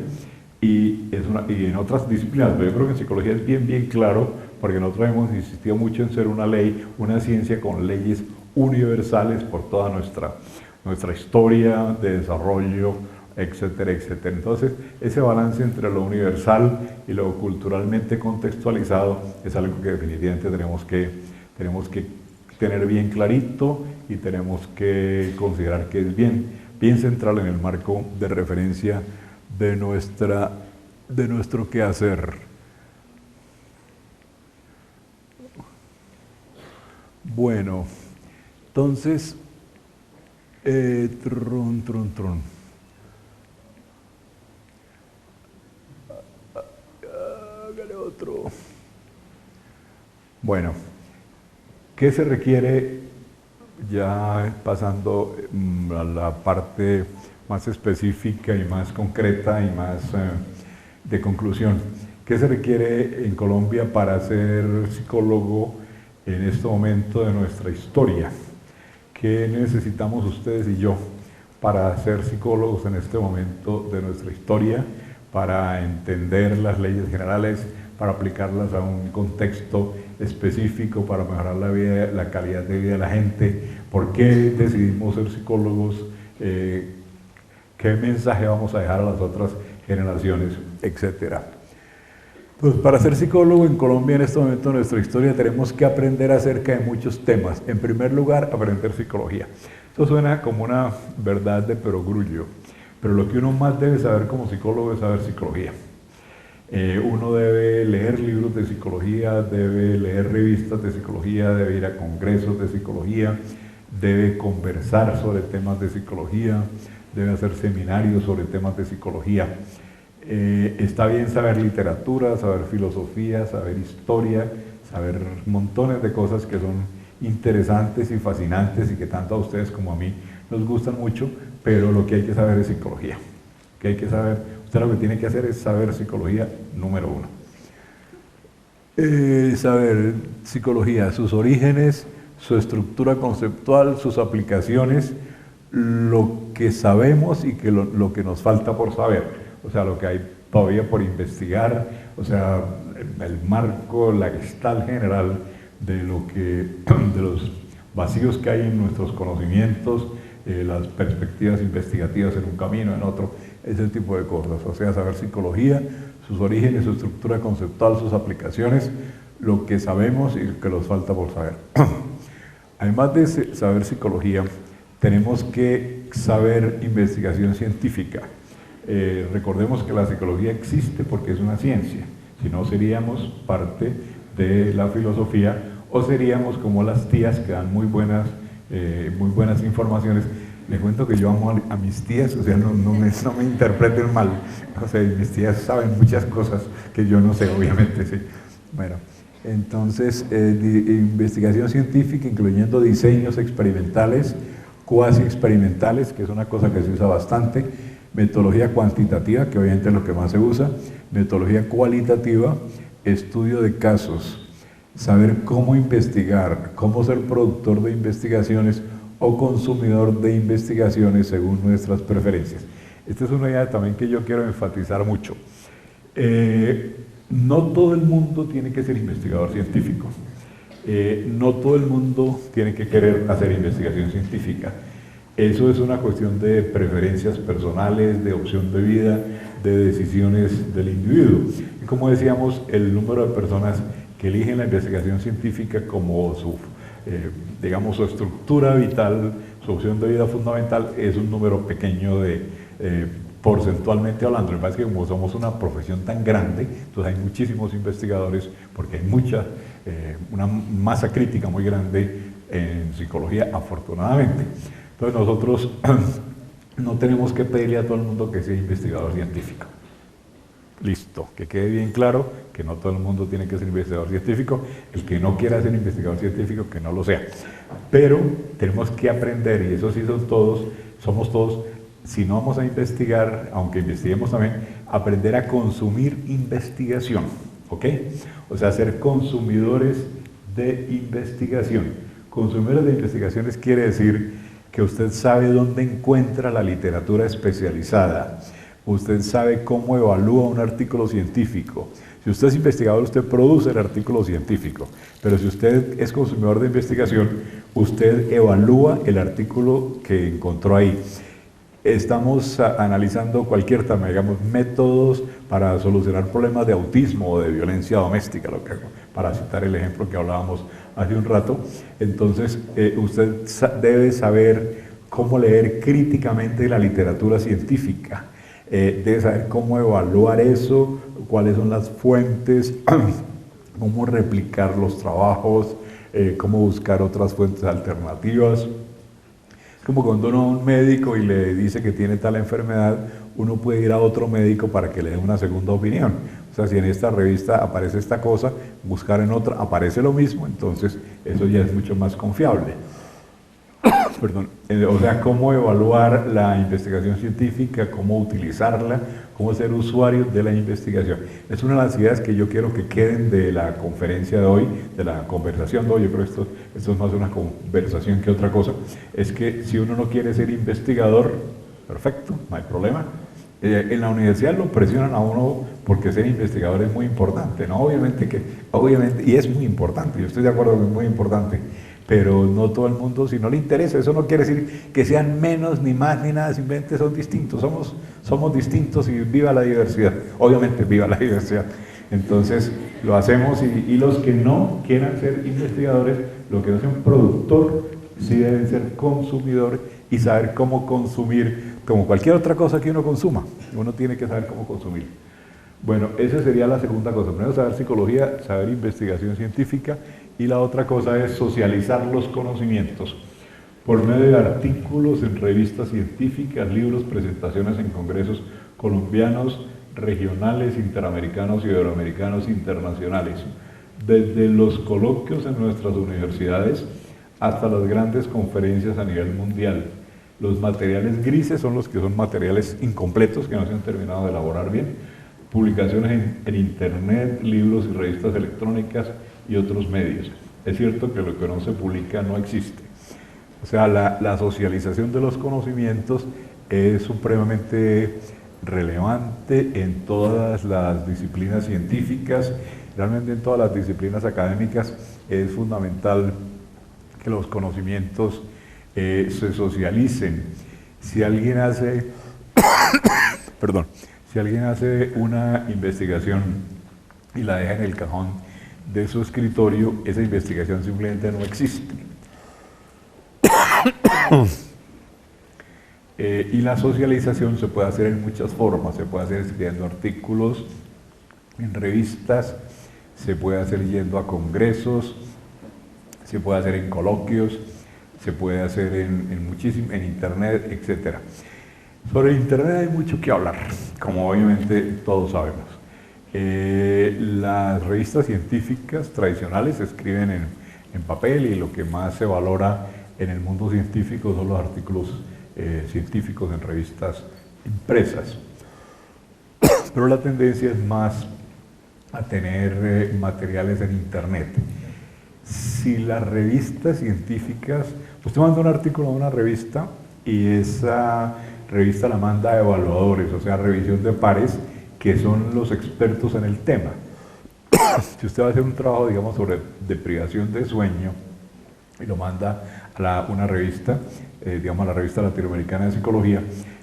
Speaker 1: y en otras disciplinas, pero yo creo que en psicología es bien, bien claro, porque nosotros hemos insistido mucho en ser una ley, una ciencia con leyes universales por toda nuestra historia de desarrollo, etcétera, etcétera. Entonces, ese balance entre lo universal y lo culturalmente contextualizado es algo que definitivamente tenemos que tener bien clarito y tenemos que considerar que es bien central en el marco de referencia de nuestro quehacer. Bueno, entonces, hágale otro. Bueno, ¿qué se requiere, ya pasando a la parte más específica y más concreta y más de conclusión? ¿Qué se requiere en Colombia para ser psicólogo en este momento de nuestra historia? ¿Qué necesitamos ustedes y yo para ser psicólogos en este momento de nuestra historia, para entender las leyes generales, para aplicarlas a un contexto específico, para mejorar la calidad de vida de la gente? ¿Por qué decidimos ser psicólogos? ¿Qué mensaje vamos a dejar a las otras generaciones? Etcétera. Pues para ser psicólogo en Colombia en este momento de nuestra historia tenemos que aprender acerca de muchos temas. En primer lugar, aprender psicología. Esto suena como una verdad de perogrullo, pero lo que uno más debe saber como psicólogo es saber psicología. Uno debe leer libros de psicología, debe leer revistas de psicología, debe ir a congresos de psicología, debe conversar sobre temas de psicología, debe hacer seminarios sobre temas de psicología. Está bien saber literatura, saber filosofía, saber historia, saber montones de cosas que son interesantes y fascinantes y que tanto a ustedes como a mí nos gustan mucho, pero lo que hay que saber es psicología. Que hay que saber, usted lo que tiene que hacer es saber psicología número uno. Saber psicología, sus orígenes, su estructura conceptual, sus aplicaciones, lo que sabemos y que lo que nos falta por saber, o sea, lo que hay todavía por investigar, o sea, el marco, la gestalt general de los vacíos que hay en nuestros conocimientos, las perspectivas investigativas en un camino, en otro, ese tipo de cosas, o sea, saber psicología, sus orígenes, su estructura conceptual, sus aplicaciones, lo que sabemos y lo que nos falta por saber. Además de saber psicología, tenemos que saber investigación científica. Recordemos que la psicología existe porque es una ciencia, si no seríamos parte de la filosofía o seríamos como las tías que dan muy buenas informaciones. Les cuento que yo amo a mis tías, o sea, no me interpreten mal, o sea, mis tías saben muchas cosas que yo no sé, obviamente, sí. Bueno, entonces, investigación científica, incluyendo diseños experimentales, cuasi experimentales, que es una cosa que se usa bastante, metodología cuantitativa, que obviamente es lo que más se usa, metodología cualitativa, estudio de casos, saber cómo investigar, cómo ser productor de investigaciones o consumidor de investigaciones según nuestras preferencias. Esta es una idea también que yo quiero enfatizar mucho. No todo el mundo tiene que ser investigador científico. No todo el mundo tiene que querer hacer investigación científica. Eso es una cuestión de preferencias personales, de opción de vida, de decisiones del individuo. Y como decíamos, el número de personas que eligen la investigación científica como su, digamos, su estructura vital, su opción de vida fundamental, es un número pequeño porcentualmente hablando. Lo que pasa es que como somos una profesión tan grande, entonces hay muchísimos investigadores, porque hay una masa crítica muy grande en psicología, afortunadamente. Entonces nosotros no tenemos que pedirle a todo el mundo que sea investigador científico. Listo, que quede bien claro que no todo el mundo tiene que ser investigador científico, el que no quiera ser investigador científico, que no lo sea. Pero tenemos que aprender, y eso sí somos todos, si no vamos a investigar, aunque investiguemos también, aprender a consumir investigación, ¿ok? O sea, ser consumidores de investigación. Consumidores de investigaciones quiere decir que usted sabe dónde encuentra la literatura especializada, usted sabe cómo evalúa un artículo científico. Si usted es investigador, usted produce el artículo científico, pero si usted es consumidor de investigación, usted evalúa el artículo que encontró ahí. Estamos analizando cualquier tema, digamos, métodos para solucionar problemas de autismo o de violencia doméstica, para citar el ejemplo que hablábamos hace un rato. Entonces, usted debe saber cómo leer críticamente la literatura científica, debe saber cómo evaluar eso, cuáles son las fuentes, cómo replicar los trabajos, cómo buscar otras fuentes alternativas. Como cuando uno va a un médico y le dice que tiene tal enfermedad, uno puede ir a otro médico para que le dé una segunda opinión. O sea, si en esta revista aparece esta cosa, buscar en otra aparece lo mismo, entonces eso ya es mucho más confiable. Perdón. O sea, cómo evaluar la investigación científica, cómo utilizarla, cómo ser usuario de la investigación. Es una de las ideas que yo quiero que queden de la conferencia de hoy, de la conversación de hoy. Yo creo que esto es más una conversación que otra cosa. Es que si uno no quiere ser investigador, perfecto, no hay problema. En la universidad lo presionan a uno porque ser investigador es muy importante, ¿no? Obviamente, y es muy importante, yo estoy de acuerdo que es muy importante, pero no todo el mundo, si no le interesa, eso no quiere decir que sean menos ni más ni nada, simplemente son distintos, somos distintos y viva la diversidad, obviamente viva la diversidad. Entonces lo hacemos y los que no quieran ser investigadores, los que no sean productor, sí deben ser consumidor y saber cómo consumir, como cualquier otra cosa que uno consuma, uno tiene que saber cómo consumir. Bueno, esa sería la segunda cosa. Primero saber psicología, saber investigación científica, y la otra cosa es socializar los conocimientos por medio de artículos en revistas científicas, libros, presentaciones en congresos colombianos, regionales, interamericanos, iberoamericanos, internacionales. Desde los coloquios en nuestras universidades hasta las grandes conferencias a nivel mundial. Los materiales grises son los que son materiales incompletos que no se han terminado de elaborar bien. Publicaciones en internet, libros y revistas electrónicas y otros medios. Es cierto que lo que no se publica no existe. O sea, la socialización de los conocimientos es supremamente relevante en todas las disciplinas científicas, realmente en todas las disciplinas académicas es fundamental que los conocimientos se socialicen. Si alguien hace, perdón, si alguien hace una investigación y la deja en el cajón de su escritorio, esa investigación simplemente no existe. Y la socialización se puede hacer en muchas formas, se puede hacer escribiendo artículos en revistas, se puede hacer yendo a congresos, se puede hacer en coloquios, se puede hacer en internet, etc. Sobre internet hay mucho que hablar, como obviamente todos sabemos. Las revistas científicas tradicionales se escriben en papel, y lo que más se valora en el mundo científico son los artículos científicos en revistas impresas. Pero la tendencia es más a tener materiales en internet. Si las revistas científicas, usted manda un artículo a una revista y esa revista la manda a evaluadores, o sea, revisión de pares, que son los expertos en el tema. Si usted va a hacer un trabajo, digamos, sobre deprivación de sueño y lo manda a una revista, digamos, a la revista latinoamericana de psicología,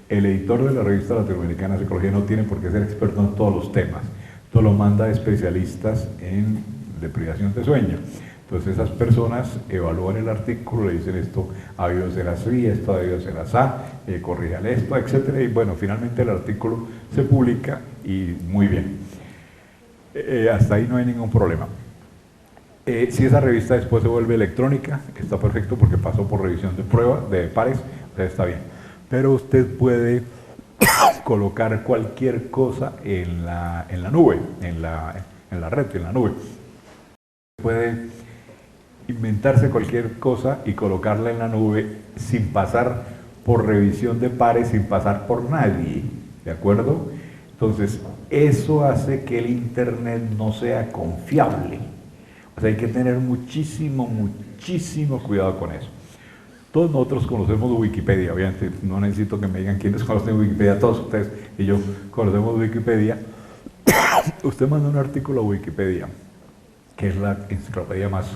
Speaker 1: el editor de la revista latinoamericana de psicología no tiene por qué ser experto en todos los temas. Esto lo manda a especialistas en deprivación de sueño. Entonces esas personas evalúan el artículo, le dicen esto ha debido ser así, esto ha debido ser así, corríjale esto, etc. Y bueno, finalmente el artículo se publica y muy bien. Hasta ahí no hay ningún problema. Si esa revista después se vuelve electrónica, está perfecto porque pasó por revisión de prueba, de pares, o sea, está bien. Pero usted puede colocar cualquier cosa en la nube, en la red, en la nube. Puede inventarse cualquier cosa y colocarla en la nube sin pasar por revisión de pares, sin pasar por nadie, ¿de acuerdo? Entonces, eso hace que el internet no sea confiable. O sea, hay que tener muchísimo cuidado con eso. Todos nosotros conocemos Wikipedia, obviamente, no necesito que me digan quiénes conocen Wikipedia, todos ustedes y yo conocemos Wikipedia. Usted manda un artículo a Wikipedia, que es la enciclopedia más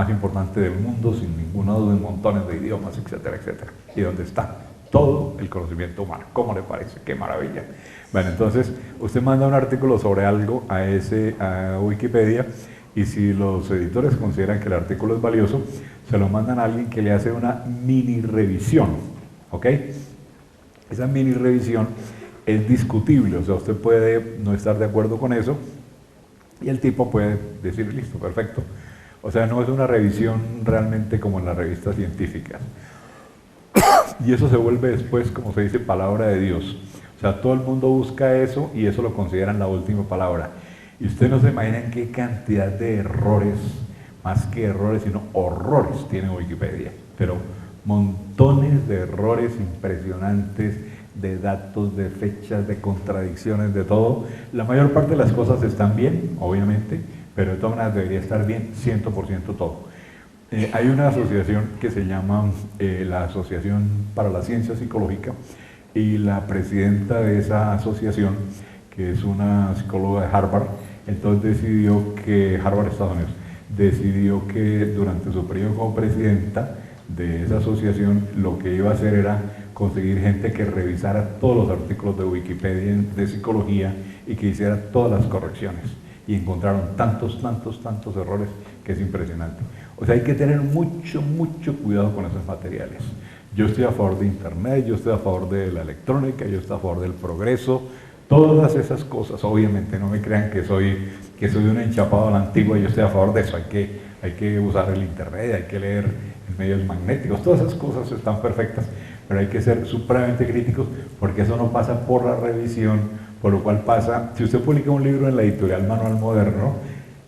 Speaker 1: importante del mundo, sin ninguna duda, en montones de idiomas, etcétera, etcétera, y donde está todo el conocimiento humano. ¿Cómo le parece? ¡Qué maravilla! Bueno, entonces, usted manda un artículo sobre algo a Wikipedia, y si los editores consideran que el artículo es valioso, se lo mandan a alguien que le hace una mini revisión, ¿ok? Esa mini revisión es discutible, o sea, usted puede no estar de acuerdo con eso, y el tipo puede decir, listo, perfecto. O sea, no es una revisión realmente como en las revistas científicas. Y eso se vuelve después, como se dice, palabra de Dios. O sea, todo el mundo busca eso y eso lo consideran la última palabra. Y ustedes no se imaginan qué cantidad de errores, más que errores, sino horrores tiene Wikipedia. Pero montones de errores impresionantes, de datos, de fechas, de contradicciones, de todo. La mayor parte de las cosas están bien, obviamente, pero de todas maneras debería estar bien 100% todo. Hay una asociación que se llama la Asociación para la Ciencia Psicológica, y la presidenta de esa asociación, que es una psicóloga de Harvard, entonces decidió que, Harvard, Estados Unidos, decidió que durante su periodo como presidenta de esa asociación, lo que iba a hacer era conseguir gente que revisara todos los artículos de Wikipedia de psicología y que hiciera todas las correcciones. Y encontraron tantos errores que es impresionante. O sea, hay que tener mucho cuidado con esos materiales. Yo estoy a favor de internet, yo estoy a favor de la electrónica, yo estoy a favor del progreso, Todas esas cosas, obviamente, no me crean que soy un enchapado a la antigua, yo estoy a favor de eso, hay que usar el internet, hay que leer en medios magnéticos, todas esas cosas están perfectas, pero hay que ser supremamente críticos porque eso no pasa por la revisión, por lo cual pasa, si usted publica un libro en la editorial Manual Moderno,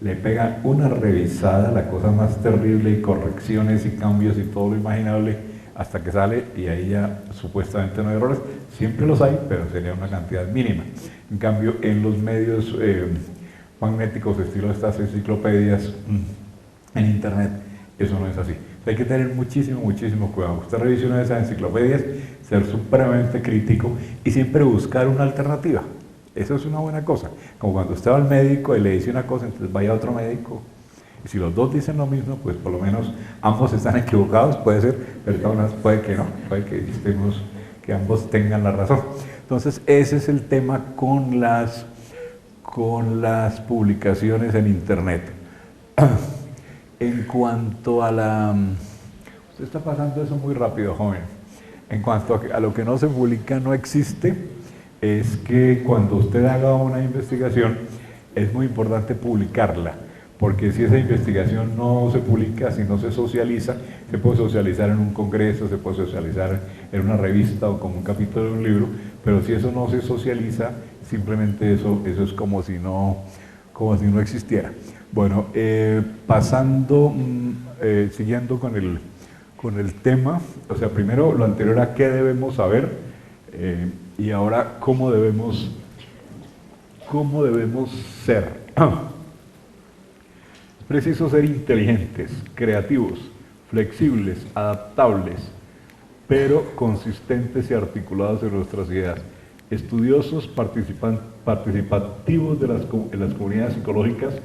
Speaker 1: le pega una revisada, la cosa más terrible, y correcciones y cambios y todo lo imaginable, hasta que sale y ahí ya supuestamente no hay errores. Siempre los hay, pero sería una cantidad mínima. En cambio, en los medios magnéticos, estilo estas enciclopedias en internet, eso no es así. Hay que tener muchísimo cuidado. Usted revise una de esas enciclopedias, ser supremamente crítico y siempre buscar una alternativa. Eso es una buena cosa. Como cuando usted va al médico y le dice una cosa, entonces vaya a otro médico. Y si los dos dicen lo mismo, pues por lo menos ambos están equivocados, puede ser, pero puede que no, puede que ambos tengan la razón. Entonces ese es el tema con las publicaciones en internet. En cuanto a usted está pasando eso muy rápido, joven. En cuanto a lo que no se publica, no existe, es que cuando usted haga una investigación, es muy importante publicarla, porque si esa investigación no se publica, si no se socializa, se puede socializar en un congreso, se puede socializar en una revista o como un capítulo de un libro, pero si eso no se socializa, simplemente eso es como si no existiera. Bueno, siguiendo con el tema, o sea, primero lo anterior a qué debemos saber y ahora cómo debemos ser. Es preciso ser inteligentes, creativos, flexibles, adaptables, pero consistentes y articulados en nuestras ideas, estudiosos, participativos en las comunidades psicológicas,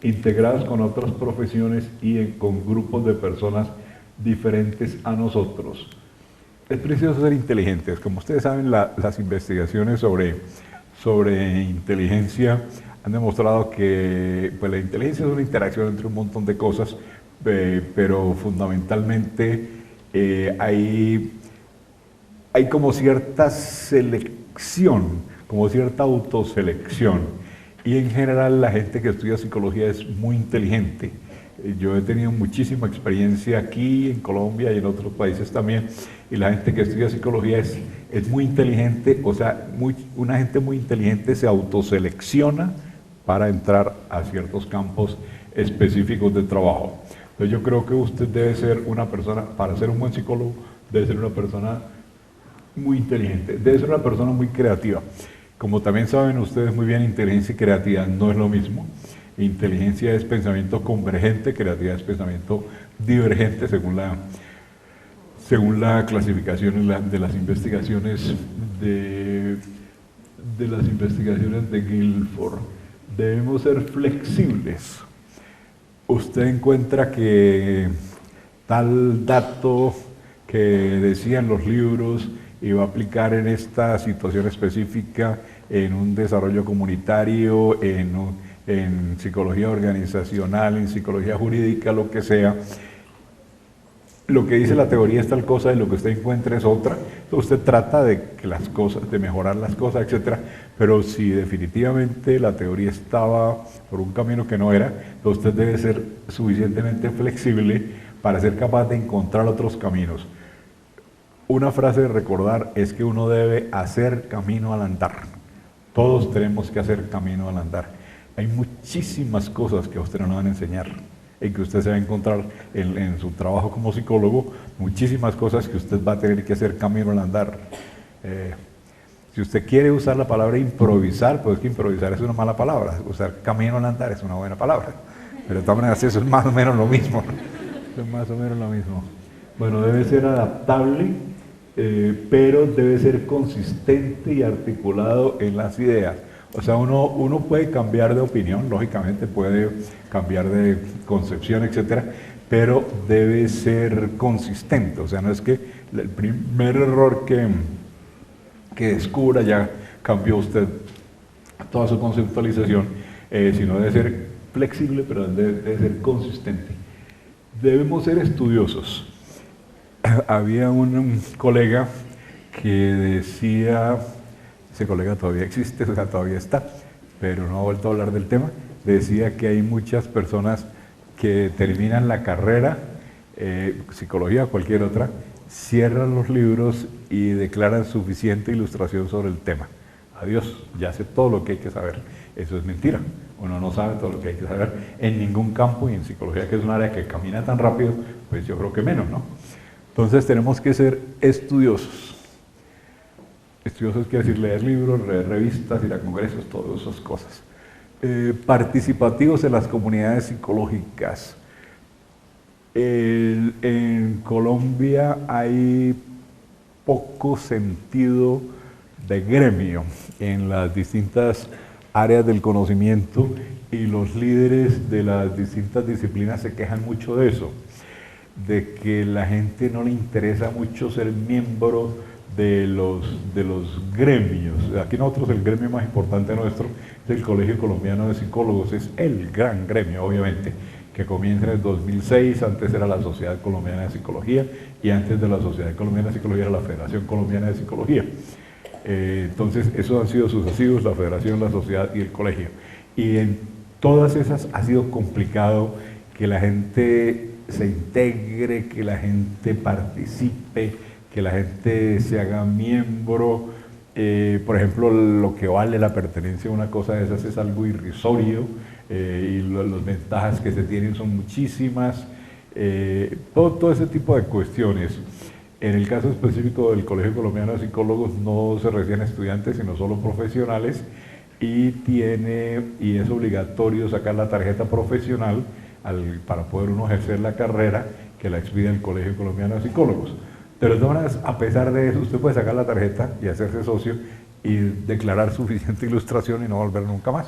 Speaker 1: integrados con otras profesiones y con grupos de personas diferentes a nosotros. Es preciso ser inteligentes. Como ustedes saben, las investigaciones sobre inteligencia han demostrado que pues, la inteligencia es una interacción entre un montón de cosas, pero fundamentalmente hay como cierta selección, como cierta autoselección. Y en general la gente que estudia psicología es muy inteligente. Yo he tenido muchísima experiencia aquí en Colombia y en otros países también, y la gente que estudia psicología es muy inteligente, o sea, una gente muy inteligente se autoselecciona para entrar a ciertos campos específicos de trabajo. Entonces yo creo que usted debe ser una persona, para ser un buen psicólogo, debe ser una persona muy inteligente, debe ser una persona muy creativa. Como también saben ustedes muy bien, inteligencia y creatividad no es lo mismo. Inteligencia es pensamiento convergente, creatividad es pensamiento divergente, según la clasificación de las investigaciones de Guilford. Debemos ser flexibles. Usted encuentra que tal dato que decían los libros y va a aplicar en esta situación específica, en un desarrollo comunitario, en psicología organizacional, en psicología jurídica, lo que sea. Lo que dice la teoría es tal cosa y lo que usted encuentra es otra. Entonces usted trata de mejorar las cosas, etc. Pero si definitivamente la teoría estaba por un camino que no era, entonces usted debe ser suficientemente flexible para ser capaz de encontrar otros caminos. Una frase de recordar es que uno debe hacer camino al andar. Todos tenemos que hacer camino al andar. Hay muchísimas cosas que a usted no le van a enseñar y que usted se va a encontrar en su trabajo como psicólogo, muchísimas cosas que usted va a tener que hacer camino al andar. Si usted quiere usar la palabra improvisar, pues es que improvisar es una mala palabra. Usar camino al andar es una buena palabra. Pero de todas maneras eso es más o menos lo mismo. Es más o menos lo mismo. Bueno, debe ser adaptable, pero debe ser consistente y articulado en las ideas. O sea, uno puede cambiar de opinión, lógicamente puede cambiar de concepción, etcétera, pero debe ser consistente. O sea, no es que el primer error que descubra ya cambió usted toda su conceptualización, sino debe ser flexible, pero debe ser consistente. Debemos ser estudiosos. Había un colega que decía, ese colega todavía existe, o sea, todavía está, pero no ha vuelto a hablar del tema. Decía que hay muchas personas que terminan la carrera, psicología o cualquier otra, cierran los libros y declaran suficiente ilustración sobre el tema. Adiós, ya sé todo lo que hay que saber. Eso es mentira. Uno no sabe todo lo que hay que saber en ningún campo, y en psicología, que es un área que camina tan rápido, pues yo creo que menos, ¿no? Entonces tenemos que ser estudiosos. Estudiosos quiere decir leer libros, leer revistas, ir a congresos, todas esas cosas. Participativos en las comunidades psicológicas. En Colombia hay poco sentido de gremio en las distintas áreas del conocimiento, y los líderes de las distintas disciplinas se quejan mucho de eso, de que la gente no le interesa mucho ser miembro de los gremios. Aquí nosotros el gremio más importante nuestro es el Colegio Colombiano de Psicólogos, es el gran gremio, obviamente, que comienza en el 2006, antes era la Sociedad Colombiana de Psicología, y antes de la Sociedad Colombiana de Psicología era la Federación Colombiana de Psicología. Entonces, esos han sido sucesivos, la Federación, la Sociedad y el Colegio. Y en todas esas ha sido complicado que la gente se integre, que la gente participe, que la gente se haga miembro. Por ejemplo, lo que vale la pertenencia a una cosa de esas es algo irrisorio, y las ventajas que se tienen son muchísimas. Todo ese tipo de cuestiones. En el caso específico del Colegio Colombiano de Psicólogos no se reciben estudiantes, sino solo profesionales, y es obligatorio sacar la tarjeta profesional para poder uno ejercer la carrera que la expide el Colegio Colombiano de Psicólogos. De todas maneras, a pesar de eso, usted puede sacar la tarjeta y hacerse socio y declarar suficiente ilustración y no volver nunca más.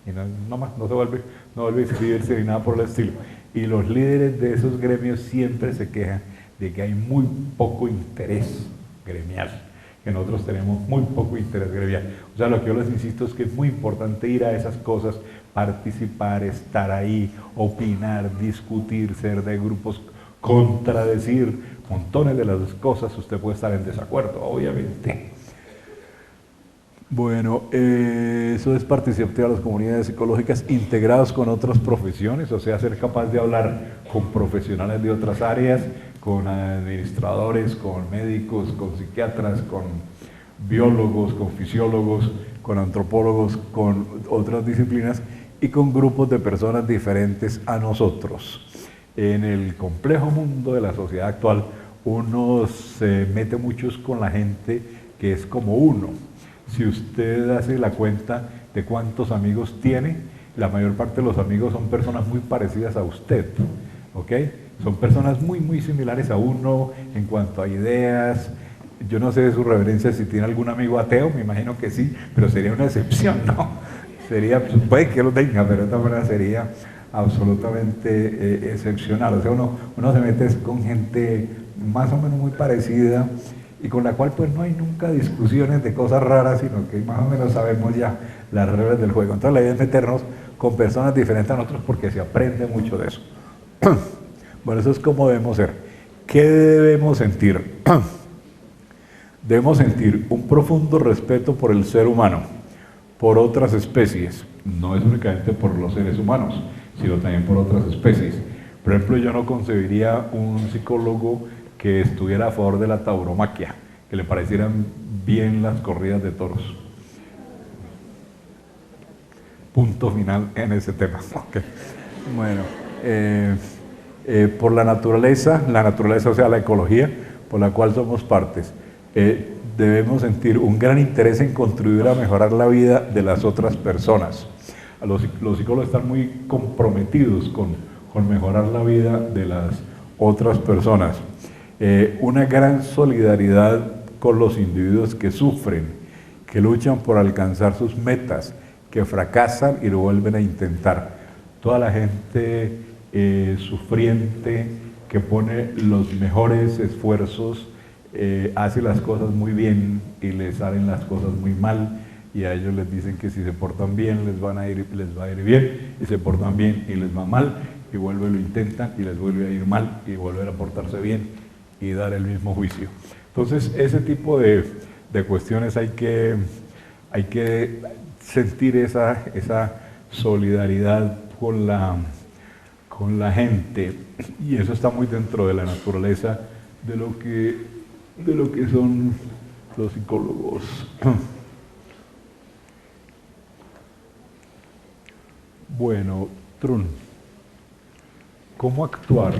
Speaker 1: Y no vuelve a inscribirse ni nada por el estilo. Y los líderes de esos gremios siempre se quejan de que hay muy poco interés gremial, que nosotros tenemos muy poco interés gremial. O sea, lo que yo les insisto es que es muy importante ir a esas cosas, participar, estar ahí, opinar, discutir, ser de grupos, contradecir montones de las cosas. Usted puede estar en desacuerdo, obviamente. Bueno, eso es participar en las comunidades psicológicas integrados con otras profesiones, o sea, ser capaz de hablar con profesionales de otras áreas, con administradores, con médicos, con psiquiatras, con biólogos, con fisiólogos, con antropólogos, con otras disciplinas y con grupos de personas diferentes a nosotros. En el complejo mundo de la sociedad actual, uno se mete mucho con la gente que es como uno. Si usted hace la cuenta de cuántos amigos tiene, la mayor parte de los amigos son personas muy parecidas a usted, ¿ok? Son personas muy, muy similares a uno en cuanto a ideas. Yo no sé de su reverencia si tiene algún amigo ateo, me imagino que sí, pero sería una excepción, ¿no? Puede que lo tenga, pero de esta manera sería absolutamente excepcional. O sea, uno se mete con gente más o menos muy parecida y con la cual pues no hay nunca discusiones de cosas raras, sino que más o menos sabemos ya las reglas del juego. Entonces la idea es meternos con personas diferentes a nosotros porque se aprende mucho de eso. Bueno, eso es como debemos ser. ¿Qué debemos sentir? Debemos sentir un profundo respeto por el ser humano, por otras especies. No es únicamente por los seres humanos, sino también por otras especies. Por ejemplo, yo no concebiría un psicólogo que estuviera a favor de la tauromaquia, que le parecieran bien las corridas de toros. Punto final en ese tema. Okay. Bueno, por la naturaleza, o sea, la ecología, por la cual somos partes, debemos sentir un gran interés en contribuir a mejorar la vida de las otras personas. Los psicólogos están muy comprometidos con mejorar la vida de las otras personas. Una gran solidaridad con los individuos que sufren, que luchan por alcanzar sus metas, que fracasan y lo vuelven a intentar. Toda la gente sufriente que pone los mejores esfuerzos, hace las cosas muy bien y les salen las cosas muy mal, y a ellos les dicen que si se portan bien les va a ir bien, y se portan bien y les va mal, y vuelven, lo intentan y les vuelve a ir mal, y volver a portarse bien y dar el mismo juicio. Entonces ese tipo de cuestiones hay que hay que sentir esa solidaridad con la gente, y eso está muy dentro de la naturaleza de lo que son los psicólogos. Bueno, Trun, ¿cómo actuar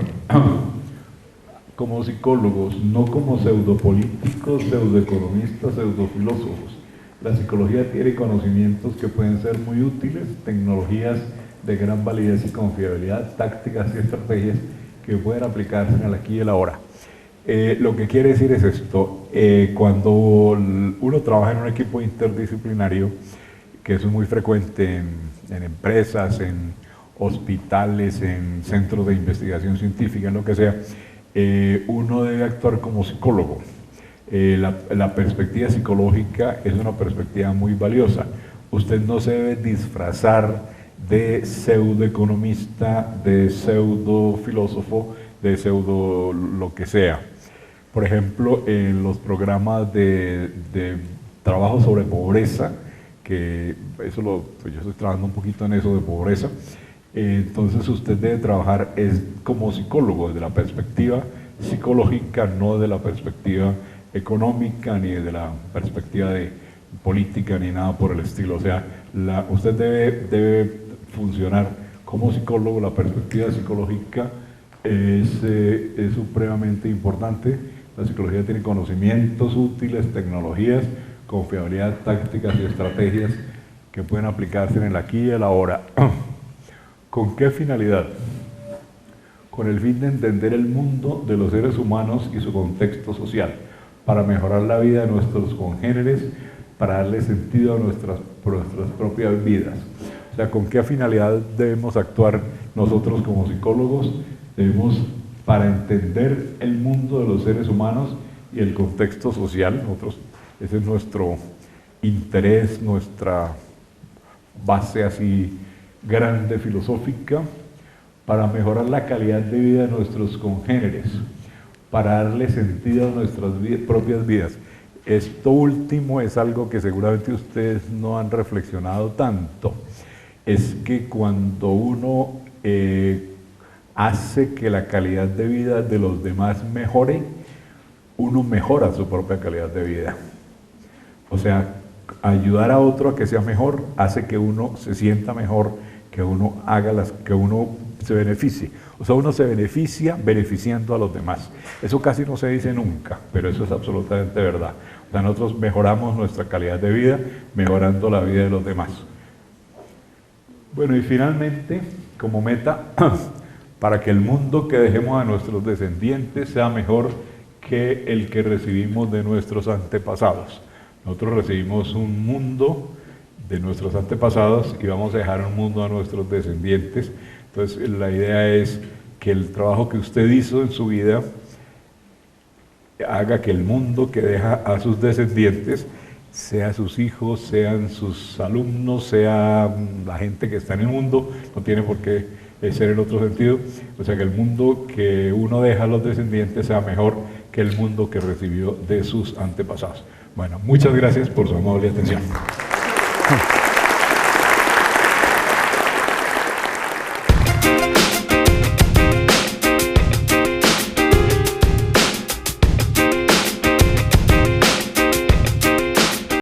Speaker 1: como psicólogos, no como pseudopolíticos, pseudoeconomistas, pseudofilósofos? La psicología tiene conocimientos que pueden ser muy útiles, tecnologías de gran validez y confiabilidad, tácticas y estrategias que pueden aplicarse en el aquí y el ahora. Lo que quiere decir es esto: cuando uno trabaja en un equipo interdisciplinario, que eso es muy frecuente en empresas, en hospitales, en centros de investigación científica, en lo que sea, uno debe actuar como psicólogo. La perspectiva psicológica es una perspectiva muy valiosa. Usted no se debe disfrazar de pseudoeconomista, de pseudofilósofo, de pseudo lo que sea. Por ejemplo, en los programas de trabajo sobre pobreza, que pues yo estoy trabajando un poquito en eso de pobreza, entonces usted debe trabajar como psicólogo, desde la perspectiva psicológica, no de la perspectiva económica, ni de la perspectiva de política, ni nada por el estilo. O sea, usted debe funcionar como psicólogo. La perspectiva psicológica es supremamente importante. La psicología tiene conocimientos útiles, tecnologías, confiabilidad, tácticas y estrategias que pueden aplicarse en el aquí y el ahora. ¿Con qué finalidad? Con el fin de entender el mundo de los seres humanos y su contexto social, para mejorar la vida de nuestros congéneres, para darle sentido a nuestras propias vidas. O sea, ¿con qué finalidad debemos actuar nosotros como psicólogos? Debemos, para entender el mundo de los seres humanos y el contexto social. Ese es nuestro interés, nuestra base así grande filosófica, para mejorar la calidad de vida de nuestros congéneres, para darle sentido a nuestras propias vidas. Esto último es algo que seguramente ustedes no han reflexionado tanto. Es que cuando uno hace que la calidad de vida de los demás mejore, uno mejora su propia calidad de vida. O sea, ayudar a otro a que sea mejor hace que uno se sienta mejor, que uno que uno se beneficie. O sea, uno se beneficia beneficiando a los demás. Eso casi no se dice nunca, pero eso es absolutamente verdad. O sea, nosotros mejoramos nuestra calidad de vida mejorando la vida de los demás. Bueno, y finalmente, como meta, para que el mundo que dejemos a nuestros descendientes sea mejor que el que recibimos de nuestros antepasados. Nosotros recibimos un mundo de nuestros antepasados y vamos a dejar un mundo a nuestros descendientes. Entonces la idea es que el trabajo que usted hizo en su vida haga que el mundo que deja a sus descendientes, sea sus hijos, sean sus alumnos, sea la gente que está en el mundo, no tiene por qué ser en otro sentido, o sea, que el mundo que uno deja a los descendientes sea mejor que el mundo que recibió de sus antepasados. Bueno, muchas gracias por su amable atención.